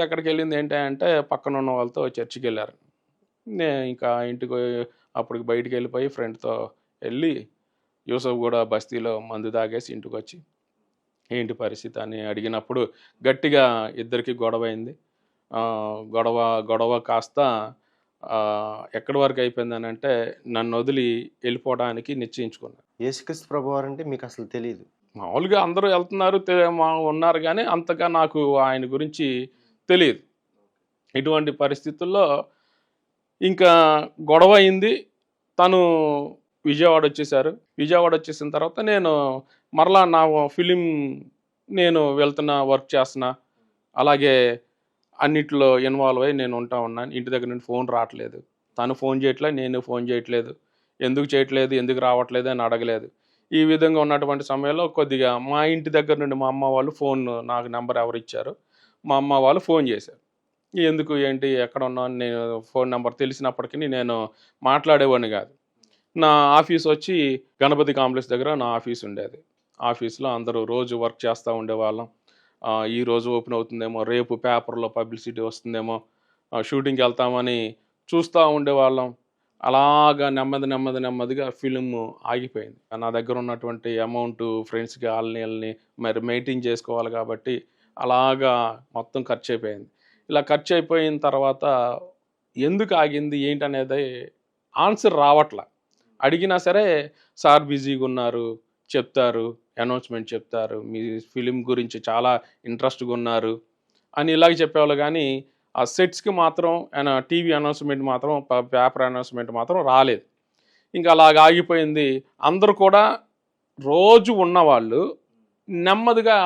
ఎక్కడికి వెళ్ళింది ఏంటి అంటే పక్కన ఉన్న వాళ్ళతో చర్చికి వెళ్ళారు. నేను ఇంకా ఇంటికి అప్పటికి బయటికి వెళ్ళిపోయి ఫ్రెండ్తో వెళ్ళి యూసుఫ్‌గూడ బస్తీలో మందు తాగేసి ఇంటికి వచ్చి ఏంటి పరిస్థితి అని అడిగినప్పుడు గట్టిగా ఇద్దరికి గొడవ అయింది. గొడవ కాస్త ఎక్కడి వరకు అయిపోయిందని అంటే నన్ను వదిలి వెళ్ళిపోవడానికి నిశ్చయించుకున్నాను. యేసుక్రీస్తు ప్రభువారంటే మీకు అసలు తెలీదు. మామూలుగా అందరూ వెళ్తున్నారు ఉన్నారు కానీ అంతగా నాకు ఆయన గురించి తెలియదు. ఇటువంటి పరిస్థితుల్లో ఇంకా గొడవ అయింది. తను విజయవాడ వచ్చేసారు. విజయవాడ వచ్చేసిన తర్వాత నేను మరలా నా ఫిలిం నేను వెళ్తున్నా, వర్క్ చేస్తున్నా. అలాగే అన్నిట్లో ఇన్వాల్వ్ అయ్యి నేను ఉన్నాను. ఇంటి దగ్గర నుండి ఫోన్ రావట్లేదు. తను ఫోన్ చేయట్లేదు, నేను ఫోన్ చేయట్లేదు. ఎందుకు చేయట్లేదు, ఎందుకు రావట్లేదు అని అడగలేదు. ఈ విధంగా ఉన్నటువంటి సమయంలో కొద్దిగా మా ఇంటి దగ్గర నుండి మా అమ్మ వాళ్ళు నాకు నెంబర్ ఎవరిచ్చారు, మా అమ్మ వాళ్ళు ఫోన్ చేశారు. ఎందుకు ఏంటి ఎక్కడ ఉన్నాను నేను ఫోన్ నెంబర్ తెలిసినప్పటికీ నేను మాట్లాడేవాడిని కాదు. నా ఆఫీస్ వచ్చి గణపతి కాంప్లెక్స్ దగ్గర నా ఆఫీస్ ఉండేది. ఆఫీస్లో అందరూ రోజు వర్క్ చేస్తూ ఉండేవాళ్ళం. ఈరోజు ఓపెన్ అవుతుందేమో, రేపు పేపర్లో పబ్లిసిటీ వస్తుందేమో, షూటింగ్కి వెళ్తామని చూస్తూ ఉండేవాళ్ళం. అలాగా నెమ్మదిగా ఫిలిం ఆగిపోయింది. నా దగ్గర ఉన్నటువంటి అమౌంట్ ఫ్రెండ్స్కి వాళ్ళని మరి మెయింటైన్ చేసుకోవాలి కాబట్టి అలాగా మొత్తం ఖర్చు అయిపోయింది. ఇలా ఖర్చు అయిపోయిన తర్వాత ఎందుకు ఆగింది ఏంటనేది ఆన్సర్ రావట్లా. అడిగినా సరే సార్ బిజీగా ఉన్నారు చెప్తారు, అనౌన్స్మెంట్ చెప్తారు, మీ ఫిలిం గురించి చాలా ఇంట్రెస్ట్గా ఉన్నారు అని ఇలాగ చెప్పేవాళ్ళు. కానీ ఆ సెట్స్కి మాత్రం టీవీ అనౌన్స్మెంట్ మాత్రం పేపర్ అనౌన్స్మెంట్ మాత్రం రాలేదు. ఇంకా అలాగ ఆగిపోయింది. అందరూ కూడా రోజు ఉన్నవాళ్ళు నెమ్మదిగా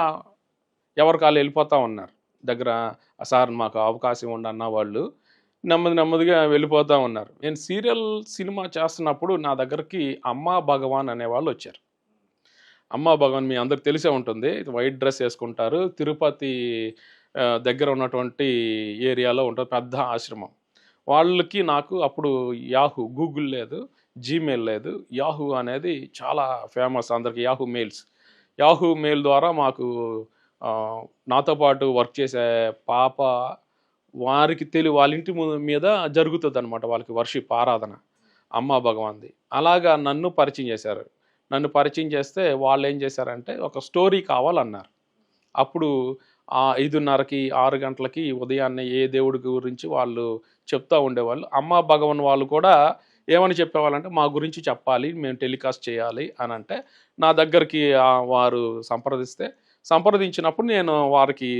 ఎవరికి వాళ్ళు వెళ్ళిపోతూ ఉన్నారు. దగ్గర సార్ మాకు అవకాశం ఇవ్వండి అన్న వాళ్ళు నెమ్మదిగా వెళ్ళిపోతూ ఉన్నారు. నేను సినిమా చేస్తున్నప్పుడు నా దగ్గరికి అమ్మా భగవాన్ అనేవాళ్ళు వచ్చారు. అమ్మా భగవాన్ మీ అందరికి తెలిసే ఉంటుంది. వైట్ డ్రెస్ వేసుకుంటారు. తిరుపతి దగ్గర ఉన్నటువంటి ఏరియాలో ఉంటుంది. పెద్ద ఆశ్రమం. వాళ్ళకి నాకు అప్పుడు గూగుల్ లేదు, జీమెయిల్ లేదు. యాహూ అనేది చాలా ఫేమస్ అందరికి. యాహూ మెయిల్ ద్వారా మాకు నాతో పాటు వర్క్ చేసే పాప వారికి వాళ్ళ ఇంటి మీద జరుగుతుంది అనమాట. వాళ్ళకి వర్షిప్ ఆరాధన అమ్మా భగవాన్ది. అలాగా నన్ను పరిచయం చేశారు. నన్ను పరిచయం చేస్తే వాళ్ళు ఏం చేశారంటే ఒక స్టోరీ కావాలన్నారు. అప్పుడు 5:30కి 6 గంటలకి ఉదయాన్నే ఏ దేవుడి గురించి వాళ్ళు చెప్తూ ఉండేవాళ్ళు. అమ్మా భగవాన్ వాళ్ళు కూడా ఏమని చెప్పేవాళ్ళంటే మా గురించి చెప్పాలి, మేము టెలికాస్ట్ చేయాలి అని అంటే నా దగ్గరికి వారు సంప్రదించినప్పుడు నేను వారికి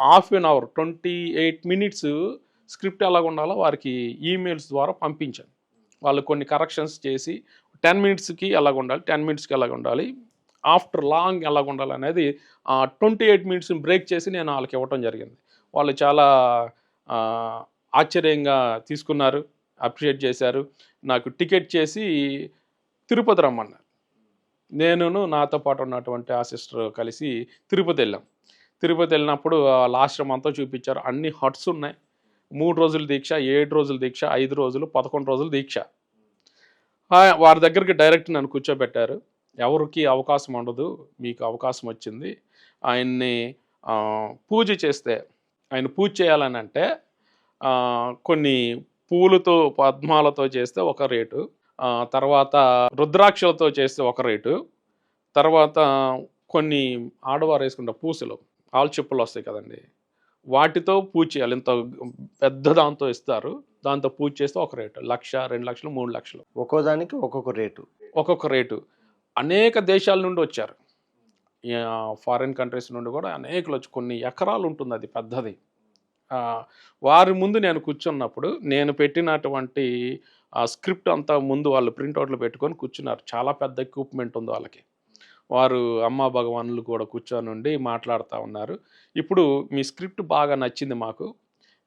half an hour 28 minutes script ఎలాగ ఉండాలో వారికి ఈమెయిల్స్ ద్వారా పంపించాను. వాళ్ళు కొన్ని కరెక్షన్స్ చేసి 10 మినిట్స్కి ఎలాగ ఉండాలి, 10 మినిట్స్కి ఎలాగ ఉండాలి, ఆఫ్టర్ లాంగ్ ఎలాగ ఉండాలి అనేది 28 మినిట్స్ బ్రేక్ చేసి నేను వాళ్ళకి ఇవ్వటం జరిగింది. వాళ్ళు చాలా ఆశ్చర్యంగా తీసుకున్నారు, అప్రిషియేట్ చేశారు. నాకు టికెట్ చేసి తిరుపతి రమ్మన్నారు. నాతో పాటు ఉన్నటువంటి ఆ సిస్టర్ కలిసి తిరుపతి వెళ్ళినప్పుడు వాళ్ళ ఆశ్రమం అంతా చూపించారు. అన్ని హట్స్ ఉన్నాయి. 3 రోజుల దీక్ష, 7 రోజుల దీక్ష, 5 రోజులు, 11 రోజుల దీక్ష. వారి దగ్గరికి డైరెక్ట్ నన్ను కూర్చోబెట్టారు. ఎవరికి అవకాశం ఉండదు, మీకు అవకాశం వచ్చింది. ఆయన్ని పూజ చేస్తే, ఆయన పూజ చేయాలని అంటే కొన్ని పూలతో పద్మాలతో చేస్తే ఒక రేటు, తర్వాత రుద్రాక్షలతో చేస్తే ఒక రేటు, తర్వాత కొన్ని ఆడవారు వేసుకుంటే పూసలు ఆల్చిప్పలు వస్తాయి కదండి, వాటితో పూజ చేయాలి. ఇంత పెద్ద దాంతో ఇస్తారు, దాంతో పూజ చేస్తే ఒక రేటు. 1,00,000, 2,00,000, 3,00,000 ఒక్కో దానికి ఒక్కొక్క రేటు. అనేక దేశాల నుండి వచ్చారు. ఫారిన్ కంట్రీస్ నుండి కూడా అనేకలు వచ్చి, కొన్ని ఎకరాలు ఉంటుంది అది పెద్దది. వారి ముందు నేను కూర్చున్నప్పుడు నేను పెట్టినటువంటి స్క్రిప్ట్ అంతా ముందు వాళ్ళు ప్రింట్అవుట్లు పెట్టుకొని కూర్చున్నారు. చాలా పెద్ద ఎక్విప్మెంట్ ఉంది వాళ్ళకి. వారు అమ్మా భగవాన్లు కూడా కూర్చొని మాట్లాడుతూ ఉన్నారు. ఇప్పుడు మీ స్క్రిప్ట్ బాగా నచ్చింది మాకు,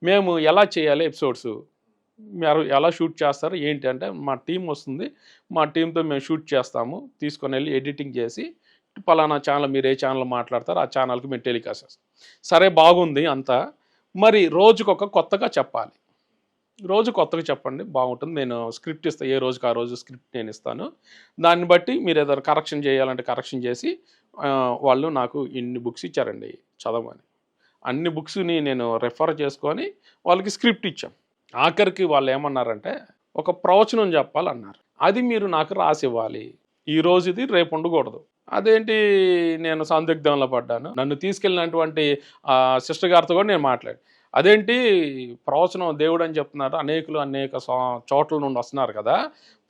మేము ఎలా చేయాలి ఎపిసోడ్స్, మీరు ఎలా షూట్ చేస్తారు ఏంటి అంటే, మా టీం వస్తుంది, మా టీంతో మేము షూట్ చేస్తాము, తీసుకొని వెళ్ళి ఎడిటింగ్ చేసి పలానా ఛానల్, మీరు ఏ ఛానల్ మాట్లాడతారో ఆ ఛానల్కి మేము టెలికాస్ట్ చేస్తాం. సరే బాగుంది అంతా, మరి రోజుకొక కొత్తగా చెప్పాలి, రోజు కొత్తగా చెప్పండి బాగుంటుంది. నేను స్క్రిప్ట్ ఇస్తాను, ఏ రోజుకి ఆ రోజు స్క్రిప్ట్ నేను ఇస్తాను, దాన్ని బట్టి మీరు ఏదైనా కరెక్షన్ చేయాలంటే కరెక్షన్ చేసి. వాళ్ళు నాకు ఇన్ని బుక్స్ ఇచ్చారండి చదవమని. అన్ని బుక్స్ని నేను రెఫర్ చేసుకొని వాళ్ళకి స్క్రిప్ట్ ఇచ్చాం. ఆఖరికి వాళ్ళు ఏమన్నారంటే ఒక ప్రవచనం చెప్పాలన్నారు. అది మీరు నాకు రాసి ఇవ్వాలి, ఈ రోజు ఇది రేపు ఉండకూడదు. అదేంటి, నేను సందిగ్ధంలో పడ్డాను. నన్ను తీసుకెళ్ళినటువంటి సిస్టర్ గారితో కూడా నేను అదేంటి ప్రవచనం దేవుడు అని చెప్తున్నారు, అనేక చోట్ల నుండి వస్తున్నారు కదా,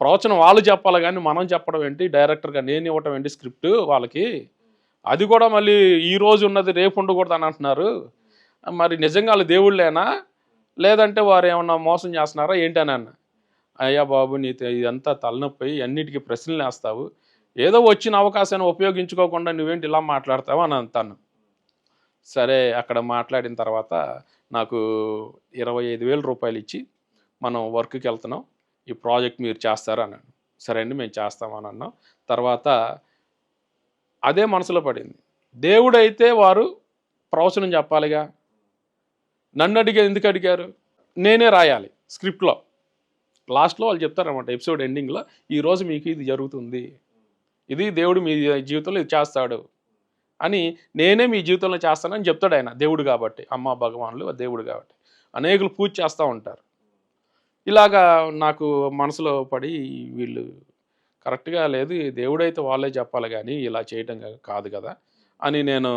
ప్రవచనం వాళ్ళు చెప్పాలి కానీ మనం చెప్పడం ఏంటి, డైరెక్టర్గా నేను ఇవ్వటం ఏంటి స్క్రిప్ట్ వాళ్ళకి, అది కూడా మళ్ళీ ఈ రోజు ఉన్నది రేపు ఉండకూడదు అని అంటున్నారు. మరి నిజంగా వాళ్ళు దేవుళ్ళేనా, లేదంటే వారు ఏమన్నా మోసం చేస్తున్నారా ఏంటి అని అన్న. అయ్యా బాబు, నీతో ఇదంతా తలనొప్పి, అన్నిటికీ ప్రశ్నలు వేస్తావు, ఏదో వచ్చిన అవకాశాన్ని ఉపయోగించుకోకుండా నువ్వేంటి ఇలా మాట్లాడతావు అని అంటాను. సరే, అక్కడ మాట్లాడిన తర్వాత నాకు 25,000 రూపాయలు ఇచ్చి, మనం వర్క్కి వెళ్తున్నాం, ఈ ప్రాజెక్ట్ మీరు చేస్తారా అన్నాను. సరే అండి మేము చేస్తామని అన్నాం. తర్వాత అదే మనసులో పడింది, దేవుడైతే వారు ప్రవచనం చెప్పాలిగా, నన్ను ఎందుకు అడిగారు, నేనే రాయాలి స్క్రిప్ట్లో. లాస్ట్లో వాళ్ళు చెప్తారన్నమాట ఎపిసోడ్ ఎండింగ్లో, ఈరోజు మీకు ఇది జరుగుతుంది, ఇది దేవుడు మీ జీవితంలో ఇది చేస్తాడు అని, నేనే మీ జీవితంలో చేస్తానని చెప్తాడు ఆయన. దేవుడు కాబట్టి, అమ్మ భగవాన్లు దేవుడు కాబట్టి అనేకులు పూజ చేస్తూ ఉంటారు. ఇలాగా నాకు మనసులో పడి, వీళ్ళు కరెక్ట్గా లేదు, దేవుడైతే వాళ్ళే చెప్పాలి కానీ ఇలా చేయటం కాదు కదా అని నేను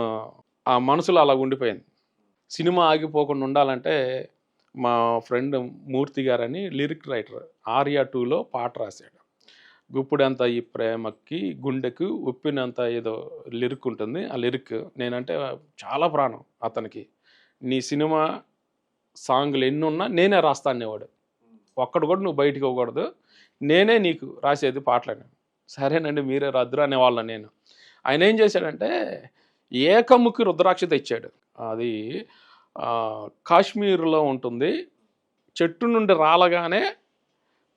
ఆ మనసులో అలా ఉండిపోయింది. సినిమా ఆగిపోకుండా ఉండాలంటే మా ఫ్రెండ్ మూర్తి గారని లిరిక్ రైటర్ ఆర్యా 2లో పాట రాశాడు. గుప్పుడంత ఈ ప్రేమకి గుండెకు ఉప్పినంత ఏదో లిరిక్ ఉంటుంది. ఆ లిరిక్ నేనంటే చాలా ప్రాణం అతనికి. నీ సినిమా సాంగ్లు ఎన్ని ఉన్నా నేనే రాస్తా అనేవాడు. ఒక్కడు కూడా నువ్వు బయటికి ఇవ్వకూడదు, నేనే నీకు రాసేది పాటలని. సరేనండి మీరే రాద్దురు అనేవాళ్ళని నేను. ఆయన ఏం చేశాడంటే ఏకముఖి రుద్రాక్ష తెచ్చాడు. అది కాశ్మీర్లో ఉంటుంది. చెట్టు నుండి రాలగానే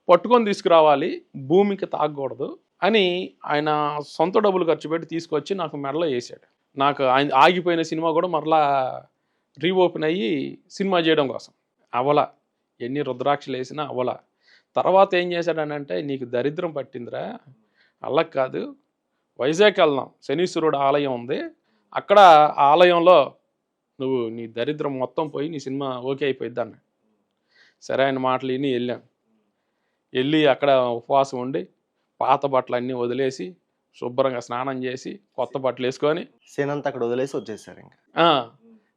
పట్టుకొని తీసుకురావాలి, భూమికి తాగకూడదు అని ఆయన సొంత డబ్బులు ఖర్చు పెట్టి తీసుకొచ్చి నాకు మెడలో వేసాడు. నాకు ఆయన ఆగిపోయిన సినిమా కూడా మరలా రీఓపెన్ అయ్యి సినిమా చేయడం కోసం అవల. ఎన్ని రుద్రాక్షలు వేసినా అవల. తర్వాత ఏం చేశాడనంటే నీకు దరిద్రం పట్టిందిరా, అలా కాదు, వైజాగ్ వెళ్దాం, శనీశ్వరుడు ఆలయం ఉంది, అక్కడ ఆ ఆలయంలో నువ్వు నీ దరిద్రం మొత్తం పోయి నీ సినిమా ఓకే అయిపోయిద్ది అన్న. సరే ఆయన మాటలు విని వెళ్ళి అక్కడ ఉపవాసం ఉండి పాత బట్టలు అన్నీ వదిలేసి శుభ్రంగా స్నానం చేసి కొత్త బట్టలు వేసుకొని శనంతా అక్కడ వదిలేసి వచ్చేసారు. ఇంకా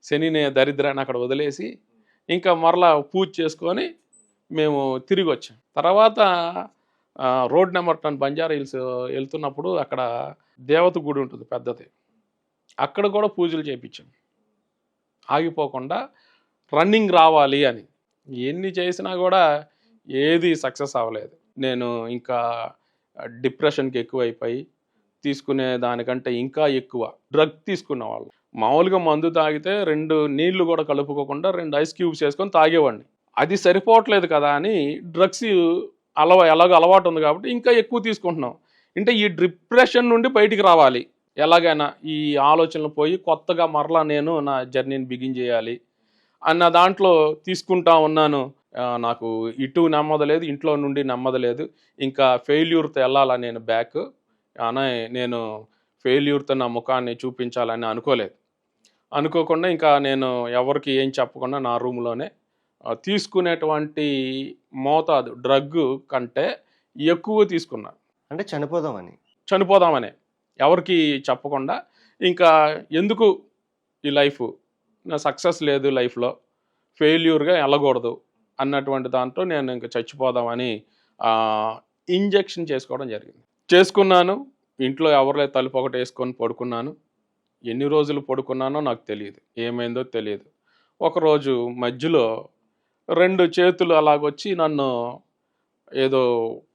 శనిని దరిద్రాన్ని అక్కడ వదిలేసి ఇంకా మరలా పూజ చేసుకొని మేము తిరిగి వచ్చాం. తర్వాత రోడ్ నెంబర్ 10 బంజారా హిల్స్ వెళ్తున్నప్పుడు అక్కడ దేవత గుడి ఉంటుంది పెద్దది, అక్కడ కూడా పూజలు చేయించాం ఆగిపోకుండా, రన్నింగ్ రావాలి అని. ఎన్ని చేసినా కూడా ఏది సక్సెస్ అవ్వలేదు. నేను ఇంకా డిప్రెషన్కి ఎక్కువైపోయి తీసుకునే దానికంటే ఇంకా ఎక్కువ డ్రగ్ తీసుకునే వాళ్ళు. మామూలుగా మందు తాగితే 2 నీళ్లు కూడా కలుపుకోకుండా 2 ఐస్ క్యూబ్స్ వేసుకొని తాగేవాడిని. అది సరిపోవట్లేదు కదా అని డ్రగ్స్ ఎలాగో అలవాటు ఉంది కాబట్టి ఇంకా ఎక్కువ తీసుకుంటున్నాం. అంటే ఈ డిప్రెషన్ నుండి బయటికి రావాలి ఎలాగైనా, ఈ ఆలోచనలు పోయి కొత్తగా మరలా నేను నా జర్నీని బిగిన్ చేయాలి అన్న దాంట్లో తీసుకుంటా ఉన్నాను. నాకు ఇటు నెమ్మదలేదు, ఇంట్లో నుండి నెమ్మదలేదు. ఇంకా ఫెయిల్యూర్తో వెళ్ళాలా నేను బ్యాక్ అని, నేను ఫెయిల్యూర్తో నా ముఖాన్ని చూపించాలని అనుకోకుండా ఇంకా నేను ఎవరికి ఏం చెప్పకుండా నా రూమ్లోనే తీసుకునేటువంటి మోతాదు డ్రగ్ కంటే ఎక్కువ తీసుకున్నా. అంటే చనిపోదామని ఎవరికి చెప్పకుండా, ఇంకా ఎందుకు ఈ లైఫ్, నా సక్సెస్ లేదు లైఫ్లో, ఫెయిల్యూర్గా వెళ్ళకూడదు అన్నటువంటి దాంట్లో నేను ఇంకా చచ్చిపోదామని ఇంజెక్షన్ చేసుకోవడం జరిగింది. చేసుకున్నాను. ఇంట్లో ఎవరిలో తలుపు ఒకటి వేసుకొని పడుకున్నాను. ఎన్ని రోజులు పడుకున్నానో నాకు తెలియదు, ఏమైందో తెలియదు. ఒకరోజు మధ్యలో 2 చేతులు అలాగొచ్చి నన్ను ఏదో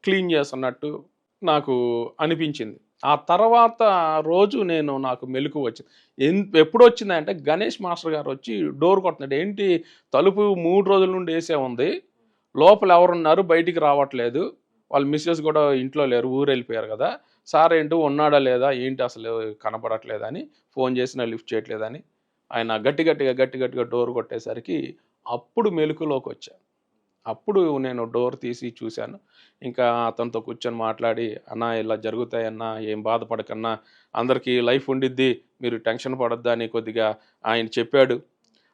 క్లీన్ చేస్తున్నట్టు నాకు అనిపించింది. ఆ తర్వాత రోజు నాకు మెలకు వచ్చింది. ఎప్పుడు వచ్చిందంటే గణేష్ మాస్టర్ గారు వచ్చి డోర్ కొడుతున్నాడు. ఏంటి తలుపు 3 రోజుల నుండి వేసే ఉంది, లోపల ఎవరున్నారు, బయటికి రావట్లేదు, వాళ్ళ మిస్సెస్ కూడా ఇంట్లో లేరు, ఊరు వెళ్ళిపోయారు కదా, సార్ ఏంటి ఉన్నాడా లేదా, ఏంటి అసలు కనపడట్లేదని, ఫోన్ చేసినా లిఫ్ట్ చేయట్లేదని ఆయన గట్టిగా డోర్ కొట్టేసరికి అప్పుడు మెలకులోకి వచ్చా. అప్పుడు నేను డోర్ తీసి చూశాను. ఇంకా అతనితో కూర్చొని మాట్లాడి, అన్నా ఇలా జరుగుతాయన్నా, ఏం బాధపడకన్నా, అందరికీ లైఫ్ ఉండిద్ది, మీరు టెన్షన్ పడొద్దా అని కొద్దిగా ఆయన చెప్పాడు.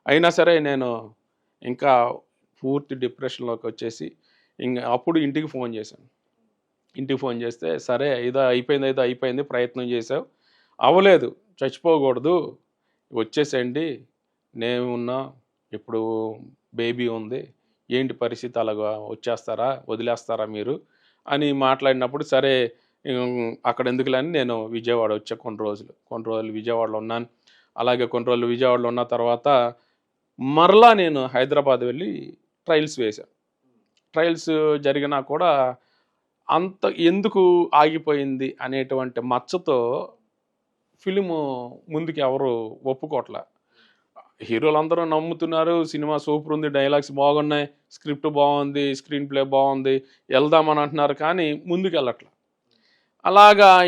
అయినా సరే నేను ఇంకా పూర్తి డిప్రెషన్లోకి వచ్చేసి అప్పుడు ఇంటికి ఫోన్ చేశాను. ఇంటికి ఫోన్ చేస్తే, సరే ఏదో అయిపోయింది, ప్రయత్నం చేసావు, అవ్వలేదు, చచ్చిపోకూడదు, వచ్చేసేయండి, నేనున్నా, ఇప్పుడు బేబీ ఉంది, ఏంటి పరిస్థితి, అలాగా వచ్చేస్తారా, వదిలేస్తారా మీరు అని మాట్లాడినప్పుడు, సరే అక్కడ ఎందుకులని నేను విజయవాడ వచ్చా. కొన్ని రోజులు విజయవాడలో ఉన్నాను. అలాగే కొన్ని రోజులు విజయవాడలో ఉన్న తర్వాత మరలా నేను హైదరాబాద్ వెళ్ళి ట్రయల్స్ వేశాను. ట్రయల్స్ జరిగినా కూడా అంత ఎందుకు ఆగిపోయింది అనేటువంటి మచ్చతో ఫిలిము ముందుకు ఎవరు ఒప్పుకోవట్లే. హీరోలు అందరూ నమ్ముతున్నారు, సినిమా సూపర్ ఉంది, డైలాగ్స్ బాగున్నాయి, స్క్రిప్ట్ బాగుంది, స్క్రీన్ ప్లే బాగుంది, వెళ్దామని అంటున్నారు, కానీ ముందుకు వెళ్ళట్లే.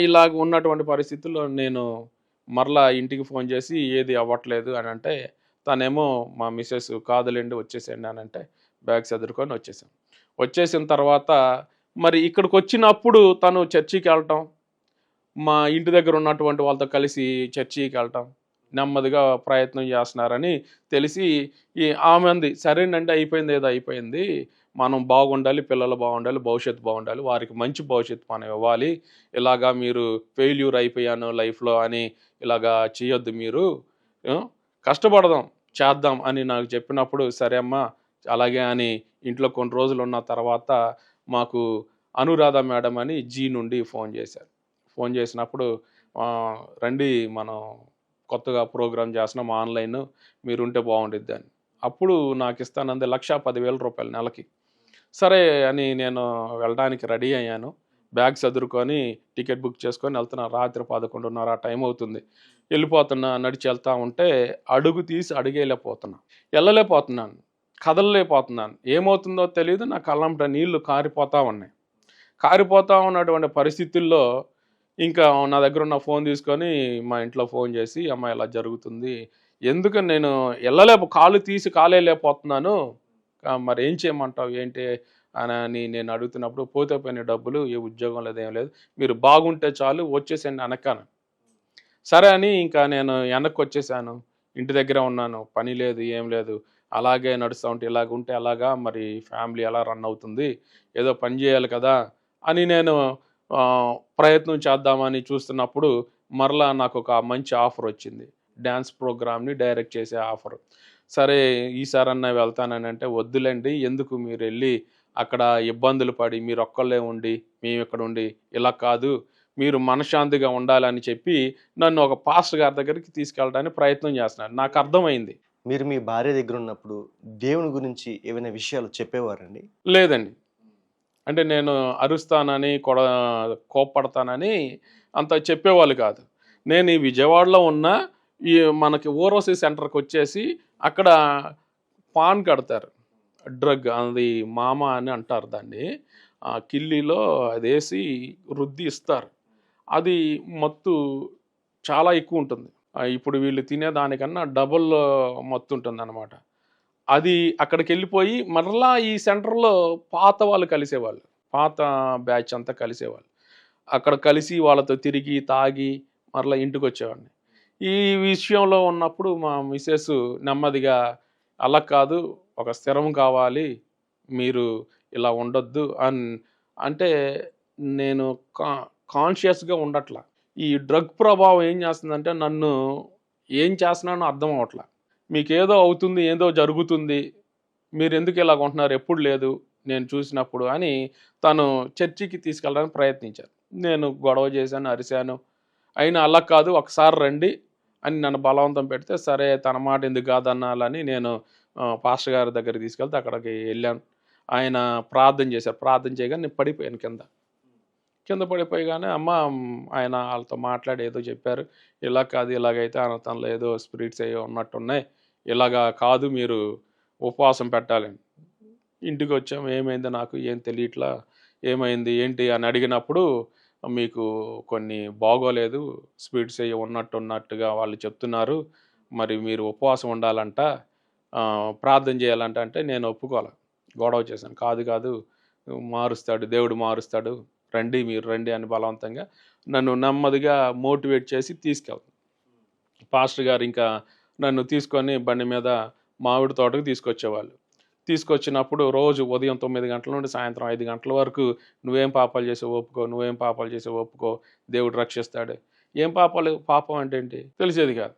ఇలాగ ఉన్నటువంటి పరిస్థితుల్లో నేను మరలా ఇంటికి ఫోన్ చేసి ఏది అవ్వట్లేదు అని అంటే, తనేమో మా మిస్సెస్ కాదులేండి వచ్చేసేయండి అని అంటే బ్యాగ్ చదువుకొని వచ్చేసిన తర్వాత మరి ఇక్కడికి వచ్చినప్పుడు తను చర్చికి వెళ్ళటం, మా ఇంటి దగ్గర ఉన్నటువంటి వాళ్ళతో కలిసి చర్చికి వెళ్ళటం, నెమ్మదిగా ప్రయత్నం చేస్తున్నారని తెలిసి ఆమె అంది, సరేనండి అయిపోయింది, మనం బాగుండాలి, పిల్లలు బాగుండాలి, భవిష్యత్తు బాగుండాలి, వారికి మంచి భవిష్యత్తు మనం ఇవ్వాలి, ఇలాగా మీరు ఫెయిల్యూర్ అయిపోయాను లైఫ్లో అని ఇలాగా చేయొద్దు, మీరు కష్టపడదాం, చేద్దాం అని నాకు చెప్పినప్పుడు, సరే అమ్మా అలాగే అని ఇంట్లో కొన్ని రోజులు ఉన్న తర్వాత మాకు అనురాధ మేడం అని జీ నుండి ఫోన్ చేశారు. ఫోన్ చేసినప్పుడు, రండి మనం కొత్తగా ప్రోగ్రామ్ చేస్తున్నాం ఆన్లైన్, మీరుంటే బాగుండిద్ది అని. అప్పుడు నాకు ఇస్తానంది 1,10,000 నెలకి. సరే అని నేను వెళ్ళడానికి రెడీ అయ్యాను. బ్యాగ్ సదురుకొని టికెట్ బుక్ చేసుకొని వెళ్తున్నా. రాత్రి 11:30 ఆ టైం అవుతుంది. వెళ్ళిపోతున్నా, నడిచి వెళ్తా ఉంటే అడుగు తీసి అడుగేయలేకపోతున్నా. వెళ్ళలేకపోతున్నాను. కదలలేకపోతున్నాను. ఏమవుతుందో తెలీదు. నా కళ్ళంట నీళ్లు కారిపోతా ఉన్నాయి. కారిపోతా ఉన్నటువంటి పరిస్థితుల్లో ఇంకా నా దగ్గర ఉన్న ఫోన్ తీసుకొని మా ఇంట్లో ఫోన్ చేసి, "అమ్మ ఇలా జరుగుతుంది. ఎందుకని నేను కాళ్ళు తీసి కాలేయలేకపోతున్నాను. మరి ఏం చేయమంటావు ఏంటి?" అని నేను అడుగుతున్నప్పుడు, "పోతే పోయిన డబ్బులు, ఏ ఉద్యోగం లేదు, ఏం లేదు. మీరు బాగుంటే చాలు వచ్చేసేయండి వెనక్కాన." సరే అని ఇంకా నేను వెనక్కొచ్చేసాను. ఇంటి దగ్గరే ఉన్నాను. పని లేదు, ఏం లేదు. అలాగే నడుస్తా ఉంటే ఇలాగుంటే ఎలాగా మరి ఫ్యామిలీ ఎలా రన్ అవుతుంది? ఏదో పని చేయాలి కదా! అని నేను ప్రయత్నం చేద్దామని చూస్తున్నప్పుడు మరలా నాకొక మంచి ఆఫరొచ్చింది. డాన్స్ ప్రోగ్రామ్‌ని డైరెక్ట్ చేసే ఆఫర్. సరే ఈసారన్నా వెళ్తాననంటే, "వద్దులెండి. ఎందుకు మీరెళ్లి అక్కడ ఇబ్బందులు పడి మీరొక్కళ్ళే ఉండి, మేమిక్కడుండి ఇలా కాదు. మీరు మనశ్శాంతిగా ఉండాలని" చెప్పి నన్ను ఒక పాస్టర్ గారి దగ్గరికి తీసుకెళ్ళడానికి ప్రయత్నం చేస్తున్నాడు. నాకర్థమైంది. మీరు మీ భార్య దగ్గర ఉన్నప్పుడు దేవుని గురించి ఏవైనా విషయాలు చెప్పేవారండి? లేదండి. అంటే నేను అరుస్తానని, కోప్పడతానని అంత చెప్పేవాళ్ళు కాదు. నేను ఈ విజయవాడలో ఉన్న ఈ మనకి ఓరోసి సెంటర్‌కొచ్చేసి అక్కడ పాన్ కడతారు. డ్రగ్ అది మామ అని అంటారు దాన్ని. కిల్లీలో అదేసి రుద్ది ఇస్తారు. అది మత్తు చాలా ఎక్కువుంటుంది. ఇప్పుడు వీళ్ళు తినే దానికన్నా డబుల్ మత్తుంటుందనమాట. అది అక్కడికెళ్ళిపోయి మరలా ఈ సెంటర్‌లో పాత వాళ్ళు కలిసేవాళ్ళు. పాత బ్యాచ్ అంతా కలిసేవాళ్ళు. అక్కడ కలిసి వాళ్ళతో తిరిగి, తాగి మరలా ఇంటికొచ్చేవాడిని. ఈ విషయంలో ఉన్నప్పుడు మా మిసెస్ నెమ్మదిగా అలా కాదు, ఒక స్థిరం కావాలి. మీరు ఇలా ఉండొద్దు అంటే నేను కాన్షియస్‌గా ఉండట్ల. ఈ డ్రగ్ ప్రభావం ఏం చేస్తుందంటే నన్ను ఏం చేస్తున్నానో అర్థం అవ్వట్ల. మీకేదో అవుతుంది, ఏదో జరుగుతుంది. మీరెందుకు ఇలాగుంటున్నారు? ఎప్పుడు లేదు నేను చూసినప్పుడు అని తను చర్చికి తీసుకెళ్ళడానికి ప్రయత్నించారు. నేను గొడవ చేశాను, అరిశాను. అయినా అలా కాదు ఒకసారి రండి అని నన్ను బలవంతం పెడితే, సరే తన మాట ఎందుకు కాదనాలని నేను పాస్టర్ గారి దగ్గరికి తీసుకెళ్తే అక్కడికి వెళ్ళాను. ఆయన ప్రార్థన చేశారు. ప్రార్థన చేయగానే నేను పడిపోయాను కింద. కింద పడిపోయగానే ఆయన వాళ్ళతో మాట్లాడి ఏదో చెప్పారు. ఇలా కాదు, ఇలాగైతే తనలో ఏదో స్పిరిట్స్ ఏవో ఉన్నట్టున్నాయి. ఇలాగా కాదు, మీరు ఉపవాసం పెట్టాలని. ఇంటికొచ్చాము. ఏమైందో నాకు ఏం తెలియట్లా. ఏమైంది ఏంటి అని అడిగినప్పుడు, మీకు కొన్ని బాగోలేదు. స్పిరిట్స్ ఏవో ఉన్నట్టుగా వాళ్ళు చెప్తున్నారు. మరి మీరు ఉపవాసం ఉండాలంట. ప్రార్థన చేయాలంట అంటే నేను ఒప్పుకోల. గొడవ చేశాను. కాదు మారుస్తాడు, దేవుడు మారుస్తాడు. రండి, మీరు రండి అని బలవంతంగా నన్ను నెమ్మదిగా మోటివేట్ చేసి తీసుకెళ్తాను. పాస్టర్ గారు ఇంకా నన్ను తీసుకొని బండి మీద మామిడి తోటకు తీసుకొచ్చేవాళ్ళు. తీసుకొచ్చినప్పుడు రోజు ఉదయం 9 గంటల నుండి సాయంత్రం 5 గంటల వరకు నువ్వేం పాపాలు చేసావో ఒప్పుకో, నువ్వేం పాపాలు చేసావో ఒప్పుకో, దేవుడు రక్షిస్తాడు. ఏం పాపం అంటే ఏంటి తెలిసేది కాదు.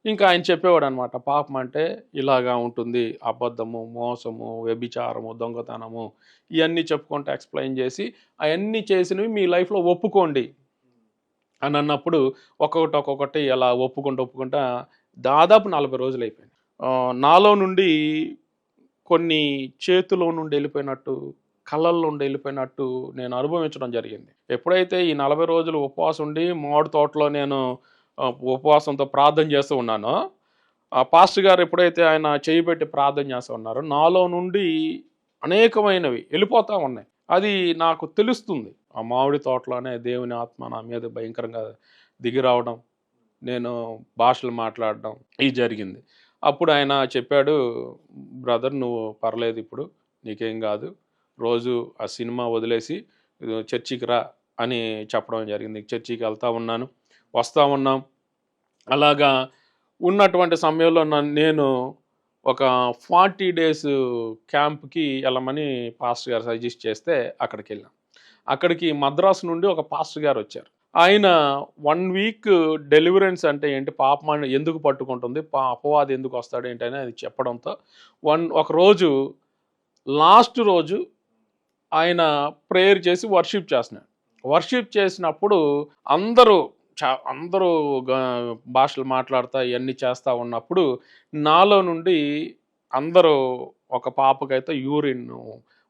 ఇంకా ఆయన చెప్పేవాడనమాట. పాపం అంటే ఇలాగా ఉంటుంది. అబద్ధము, మోసము, వ్యభిచారము, దొంగతనము ఇయన్నీ చెప్పుకుంటూ ఎక్స్‌ప్లెయిన్ చేసి, అయన్నీ చేసినవి మీ లైఫ్‌లో ఒప్పుకోండి అని అన్నప్పుడు ఒక్కొక్కటి అలా ఒప్పుకుంటా దాదాపు 40 రోజులైపోయింది. నాలో నుండి కొన్ని చేతిలో నుండి వెళ్ళిపోయినట్టు, కళ్ళల్లో నుండి వెళ్ళిపోయినట్టు నేను అనుభవించడం జరిగింది. ఎప్పుడైతే ఈ 40 రోజులు ఉపవాసం ఉండి మామిడి తోటలో నేను ఉపవాసంతో ప్రార్థన చేస్తూ ఉన్నానో, ఆ పాస్టర్ గారు ఎప్పుడైతే ఆయన చెయ్యి పెట్టి ప్రార్థన చేస్తూ ఉన్నారో, నాలో నుండి అనేకమైనవి వెళ్ళిపోతా ఉన్నాయి. అది నాకు తెలుస్తుంది. ఆ మామిడి తోటలోనే దేవుని ఆత్మ నా మీద భయంకరంగా దిగి రావడం, నేను భాషలు మాట్లాడడం ఇది జరిగింది. అప్పుడు ఆయన చెప్పాడు, "బ్రదర్ నువ్వు పర్లేదు ఇప్పుడు. నీకేం కాదు. రోజు ఆ సినిమా వదిలేసి చర్చికి రా" అని చెప్పడం జరిగింది. చర్చికి వెళ్తా ఉన్నాను. వస్తా ఉన్నాం. అలాగా ఉన్నటువంటి సమయంలో నేను ఒక 40 డేస్ క్యాంప్‌కి వెళ్ళమని పాస్టర్ గారు సజెస్ట్ చేస్తే అక్కడికెళ్ళాం. అక్కడికి మద్రాసు నుండి ఒక పాస్టర్ గారొచ్చారు. ఆయన 1 వీక్ డెలివరెన్స్ అంటే ఏంటి? పాపం ఎందుకు పట్టుకుంటుంది? అపవాది ఎందుకొస్తాడు ఏంటని అది చెప్పడంతో ఒకరోజు లాస్ట్ రోజు ఆయన ప్రేయర్ చేసి వర్షిప్ చేస్తున్నాడు. వర్షిప్ చేసినప్పుడు అందరూ అందరూ భాషలు మాట్లాడుతా ఇయన్నీ చేస్తా ఉన్నప్పుడు నాలో నుండి అందరూ ఒక పాపకైతే యూరిన్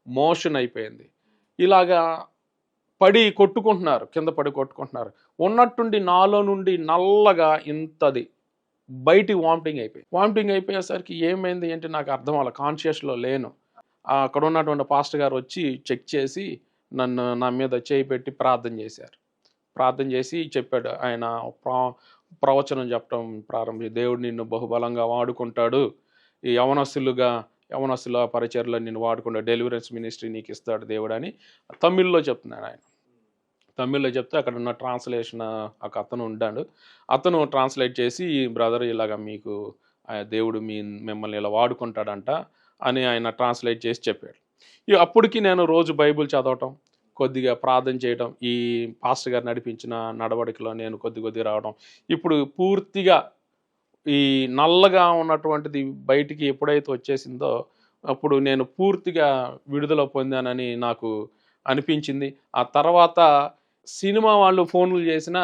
మోషన్ అయిపోయింది. ఇలాగా పడి కొట్టుకుంటున్నారు. కింద పడి కొట్టుకుంటున్నారు. ఉన్నట్టుండి నాలో నుండి నల్లగా ఇంతది బయటికి వామిటింగ్ అయిపోయి. వామిటింగ్ అయిపోయేసరికి ఏమైంది ఏంటి నాకు అర్థం అవ్వలే. కాన్షియస్‌లో లేను. అక్కడ ఉన్నటువంటి పాస్టర్ గారు వచ్చి చెక్ చేసి నా మీద చేయి పెట్టి ప్రార్థన చేశారు. ప్రార్థన చేసి చెప్పాడు. ఆయన ప్రవచనం చెప్పడం ప్రారంభించి, దేవుడు నిన్ను బహుబలంగా వాడుకుంటాడు. ఈ యవనస్తుల పరిచర్లో నిన్ను వాడుకుంటాడు. డెలివరెన్స్ మినిస్ట్రీ నీకు ఇస్తాడు దేవుడని తమిళ్లో చెప్తున్నాడు ఆయన. తమిళ్లో చెప్తే అక్కడ ఉన్న ట్రాన్స్లేషన్ ఒక అతను ఉండాడు. అతను ట్రాన్స్లేట్ చేసి, బ్రదర్ ఇలాగ మీకు దేవుడు మిమ్మల్ని ఇలా వాడుకుంటాడంట అని ఆయన ట్రాన్స్లేట్ చేసి చెప్పాడు. అప్పటికి నేను రోజు బైబిల్ చదవటం, కొద్దిగా ప్రార్థన చేయడం, ఈ పాస్టర్ గారు నడిపించిన నడవడికలో నేను కొద్దిగా రావడం, ఇప్పుడు పూర్తిగా ఈ నల్లగా ఉన్నటువంటిది బయటికి ఎప్పుడైతే వచ్చేసిందో అప్పుడు నేను పూర్తిగా విడుదల పొందానని నాకు అనిపించింది. ఆ తర్వాత సినిమా వాళ్ళు ఫోన్లు చేసినా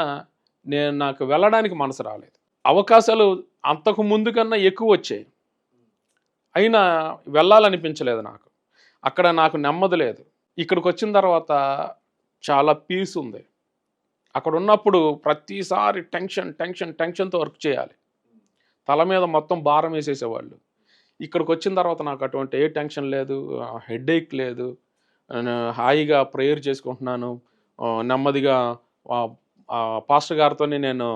నాకు వెళ్ళడానికి మనసు రాలేదు. అవకాశాలు అంతకు ముందు కన్నా ఎక్కువ వచ్చాయి, అయినా వెళ్ళాలనిపించలేదు నాకు. అక్కడ నాకు నెమ్మది లేదు. ఇక్కడికి వచ్చిన తర్వాత చాలా పీస్ ఉంది. అక్కడ ఉన్నప్పుడు ప్రతిసారి టెన్షన్తో వర్క్ చేయాలి. తల మీద మొత్తం భారం వేసేసేవాళ్ళు. ఇక్కడికి వచ్చిన తర్వాత నాకు అటువంటి ఏ టెన్షన్ లేదు, హెడేక్ లేదు. హాయిగా ప్రేయర్ చేసుకుంటున్నాను. నెమ్మదిగా పాస్టర్ గారితోనే నేను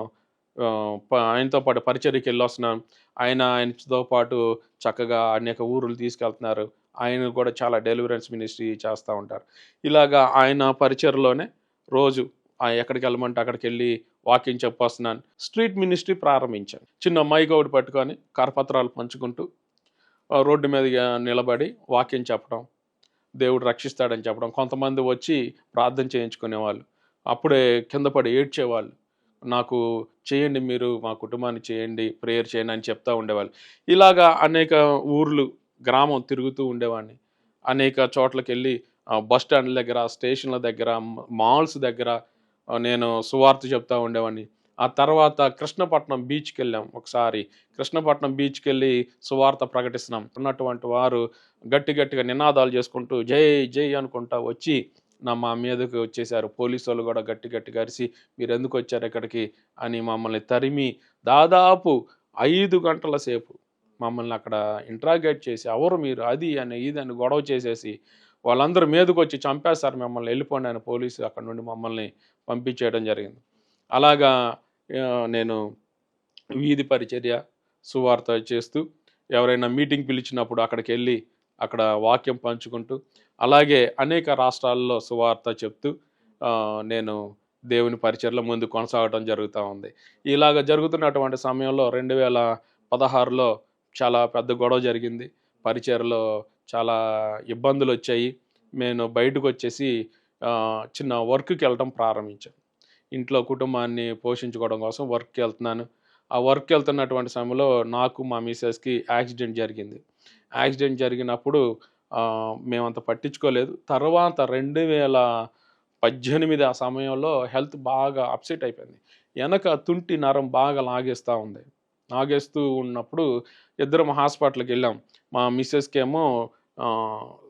ఆయనతో పాటు పరిచర్యకి వెళ్ళొస్తున్నాను. ఆయనతో పాటు చక్కగా అనేక ఊరులు తీసుకెళ్తున్నారు. ఆయన కూడా చాలా డెలివరెన్స్ మినిస్ట్రీ చేస్తూ ఉంటారు. ఇలాగా ఆయన పరిచర్లోనే రోజు ఎక్కడికి వెళ్ళమంటే అక్కడికి వెళ్ళి వాకింగ్ చెప్పొస్తున్నాను. స్ట్రీట్ మినిస్ట్రీ ప్రారంభించాను. చిన్న మైక్ ఒకటి పట్టుకొని కరపత్రాలు పంచుకుంటూ రోడ్డు మీద నిలబడి వాకింగ్ చెప్పడం, దేవుడు రక్షిస్తాడని చెప్పడం. కొంతమంది వచ్చి ప్రార్థన చేయించుకునేవాళ్ళు. అప్పుడే కింద పడి ఏడ్చేవాళ్ళు. నాకు చేయండి, మీరు మా కుటుంబాన్ని చేయండి, ప్రేయర్ చేయండి అని చెప్తూ ఉండేవాళ్ళు. ఇలాగా అనేక ఊర్లు, గ్రామం తిరుగుతూ ఉండేవాడిని. అనేక చోట్లకి వెళ్ళి బస్ స్టాండ్ల దగ్గర, స్టేషన్ల దగ్గర, మాల్స్ దగ్గర నేను సువార్త చెప్తూ ఉండేవాడిని. ఆ తర్వాత కృష్ణపట్నం బీచ్కి వెళ్ళాం. ఒకసారి కృష్ణపట్నం బీచ్కి వెళ్ళి సువార్త ప్రకటిస్తున్నాం. ఉన్నటువంటి వారు గట్టిగా నినాదాలు చేసుకుంటూ జై జై అనుకుంటా వచ్చి మా మీదకి వచ్చేసారు. పోలీసు వాళ్ళు కూడా గట్టిగా అరిసి, మీరు ఎందుకు వచ్చారు ఇక్కడికి అని మమ్మల్ని తరిమి దాదాపు 5 గంటల సేపు మమ్మల్ని అక్కడ ఇంట్రాగేట్ చేసి, ఎవరు మీరు, అది అని ఇది అని గొడవ చేసేసి వాళ్ళందరూ మీదకి వచ్చి చంపేస్తారు మిమ్మల్ని, వెళ్ళిపోండి అని పోలీసు అక్కడ నుండి మమ్మల్ని పంపించేయడం జరిగింది. అలాగా నేను వీధి పరిచర్య, సువార్త చేస్తూ, ఎవరైనా మీటింగ్ పిలిచినప్పుడు అక్కడికి వెళ్ళి అక్కడ వాక్యం పంచుకుంటూ, అలాగే అనేక రాష్ట్రాల్లో సువార్త చెప్తూ నేను దేవుని పరిచర్యలో ముందు కొనసాగడం జరుగుతూ ఉంది. ఇలాగ జరుగుతున్నటువంటి సమయంలో 2016లో చాలా పెద్ద గొడవ జరిగింది. పరిచర్యలో చాలా ఇబ్బందులు వచ్చాయి. నేను బయటకు వచ్చేసి చిన్న వర్క్కి వెళ్ళడం ప్రారంభించాను. ఇంట్లో కుటుంబాన్ని పోషించుకోవడం కోసం వర్క్కి వెళ్తున్నాను. ఆ వర్క్కి వెళ్తున్నటువంటి సమయంలో నాకు మా మిసెస్కి యాక్సిడెంట్ జరిగింది. యాక్సిడెంట్ జరిగినప్పుడు మేమంత పట్టించుకోలేదు. తర్వాత 2018 ఆ సమయంలో హెల్త్ బాగా అప్సెట్ అయిపోయింది. వెనక తుంటి నరం బాగా లాగేస్తూ ఉంది. లాగేస్తూ ఉన్నప్పుడు ఇద్దరం హాస్పిటల్కి వెళ్ళాం. మా మిస్సెస్కి ఏమో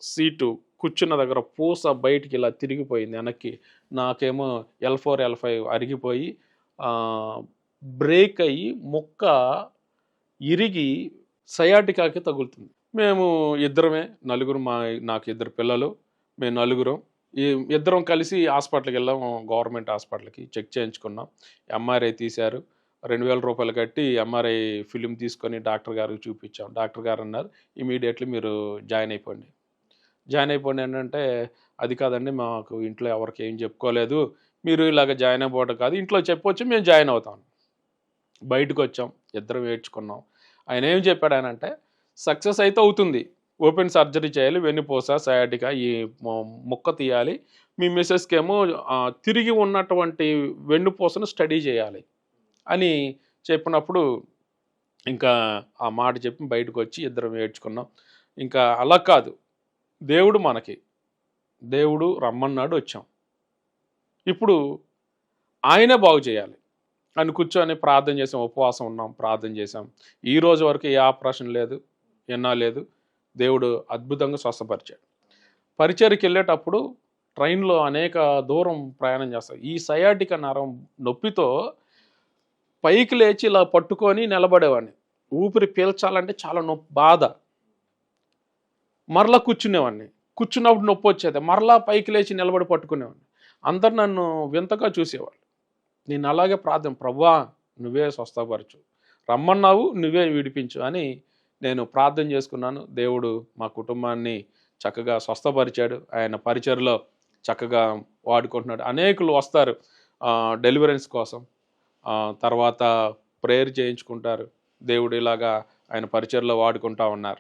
సీటు కూర్చున్న దగ్గర పూస బయటికి ఇలా తిరిగిపోయింది వెనక్కి. నాకేమో L4, L5 అరిగిపోయి బ్రేక్ అయ్యి ముక్క ఇరిగి సయాటికాకి తగులుతుంది. మేము ఇద్దరమే, నలుగురు, నాకు 2 పిల్లలు, మేము నలుగురం ఇద్దరం కలిసి హాస్పిటల్కి వెళ్ళాం. గవర్నమెంట్ హాస్పిటల్కి చెక్ చేయించుకున్నాం. ఎంఆర్ఐ తీశారు. 2000 రూపాయలు కట్టి ఎంఆర్ఐ ఫిలిం తీసుకొని డాక్టర్ గారికి చూపించాం. డాక్టర్ గారు అన్నారు, ఇమీడియట్లీ మీరు జాయిన్ అయిపోండి ఏంటంటే, అది కాదండి మాకు ఇంట్లో ఎవరికి ఏం చెప్పుకోలేదు, మీరు ఇలాగ జాయిన్ అయిపోవడం కాదు, ఇంట్లో చెప్పొచ్చు, మేము జాయిన్ అవుతాం. బయటకు వచ్చాం, ఇద్దరం ఏడ్చుకున్నాం. ఆయన ఏం చెప్పాడు అంటే, సక్సెస్ అయితే అవుతుంది, ఓపెన్ సర్జరీ చేయాలి, వెన్నుపూస సయాటికా ఈ ముక్క తీయాలి, మీ మిస్సెస్కి ఏమో తిరిగి ఉన్నటువంటి వెన్నుపూసను స్టడీ చేయాలి అని చెప్పినప్పుడు ఇంకా ఆ మాట చెప్పి బయటకు వచ్చి ఇద్దరం ఏడ్చుకున్నాం. ఇంకా అలా కాదు, దేవుడు రమ్మన్నాడు, వచ్చాం, ఇప్పుడు ఆయనే బాగు చేయాలి అని కూర్చొని ప్రార్థన చేసాం. ఉపవాసం ఉన్నాం, ప్రార్థన చేసాం. ఈ రోజు వరకు ఏ ఆపరేషన్ లేదు, లేదు, దేవుడు అద్భుతంగా స్వస్థపరిచాడు. పరిచర్కి వెళ్ళేటప్పుడు ట్రైన్లో అనేక దూరం ప్రయాణం చేస్తాం. ఈ సయాటిక నరం నొప్పితో పైకి లేచి ఇలా పట్టుకొని నిలబడేవాడిని. ఊపిరి పీల్చాలంటే చాలా బాధ. మరలా కూర్చునేవాడిని. కూర్చున్నప్పుడు నొప్పి వచ్చేది. మరలా పైకి లేచి నిలబడి పట్టుకునేవాడిని. అందరు నన్ను వింతగా చూసేవాళ్ళు. నేను అలాగే ప్రార్థన, ప్రభువా నువ్వే స్వస్థపరచు, రమ్మన్నావు నువ్వే విడిపించు అని నేను ప్రార్థన చేసుకున్నాను. దేవుడు మా కుటుంబాన్ని చక్కగా స్వస్థపరిచాడు. ఆయన పరిచర్లో చక్కగా వాడుకుంటున్నాడు. అనేకులు వస్తారు డెలివరెన్స్ కోసం, తర్వాత ప్రేయర్ చేయించుకుంటారు. దేవుడు ఇలాగా ఆయన పరిచర్లో వాడుకుంటా ఉన్నారు.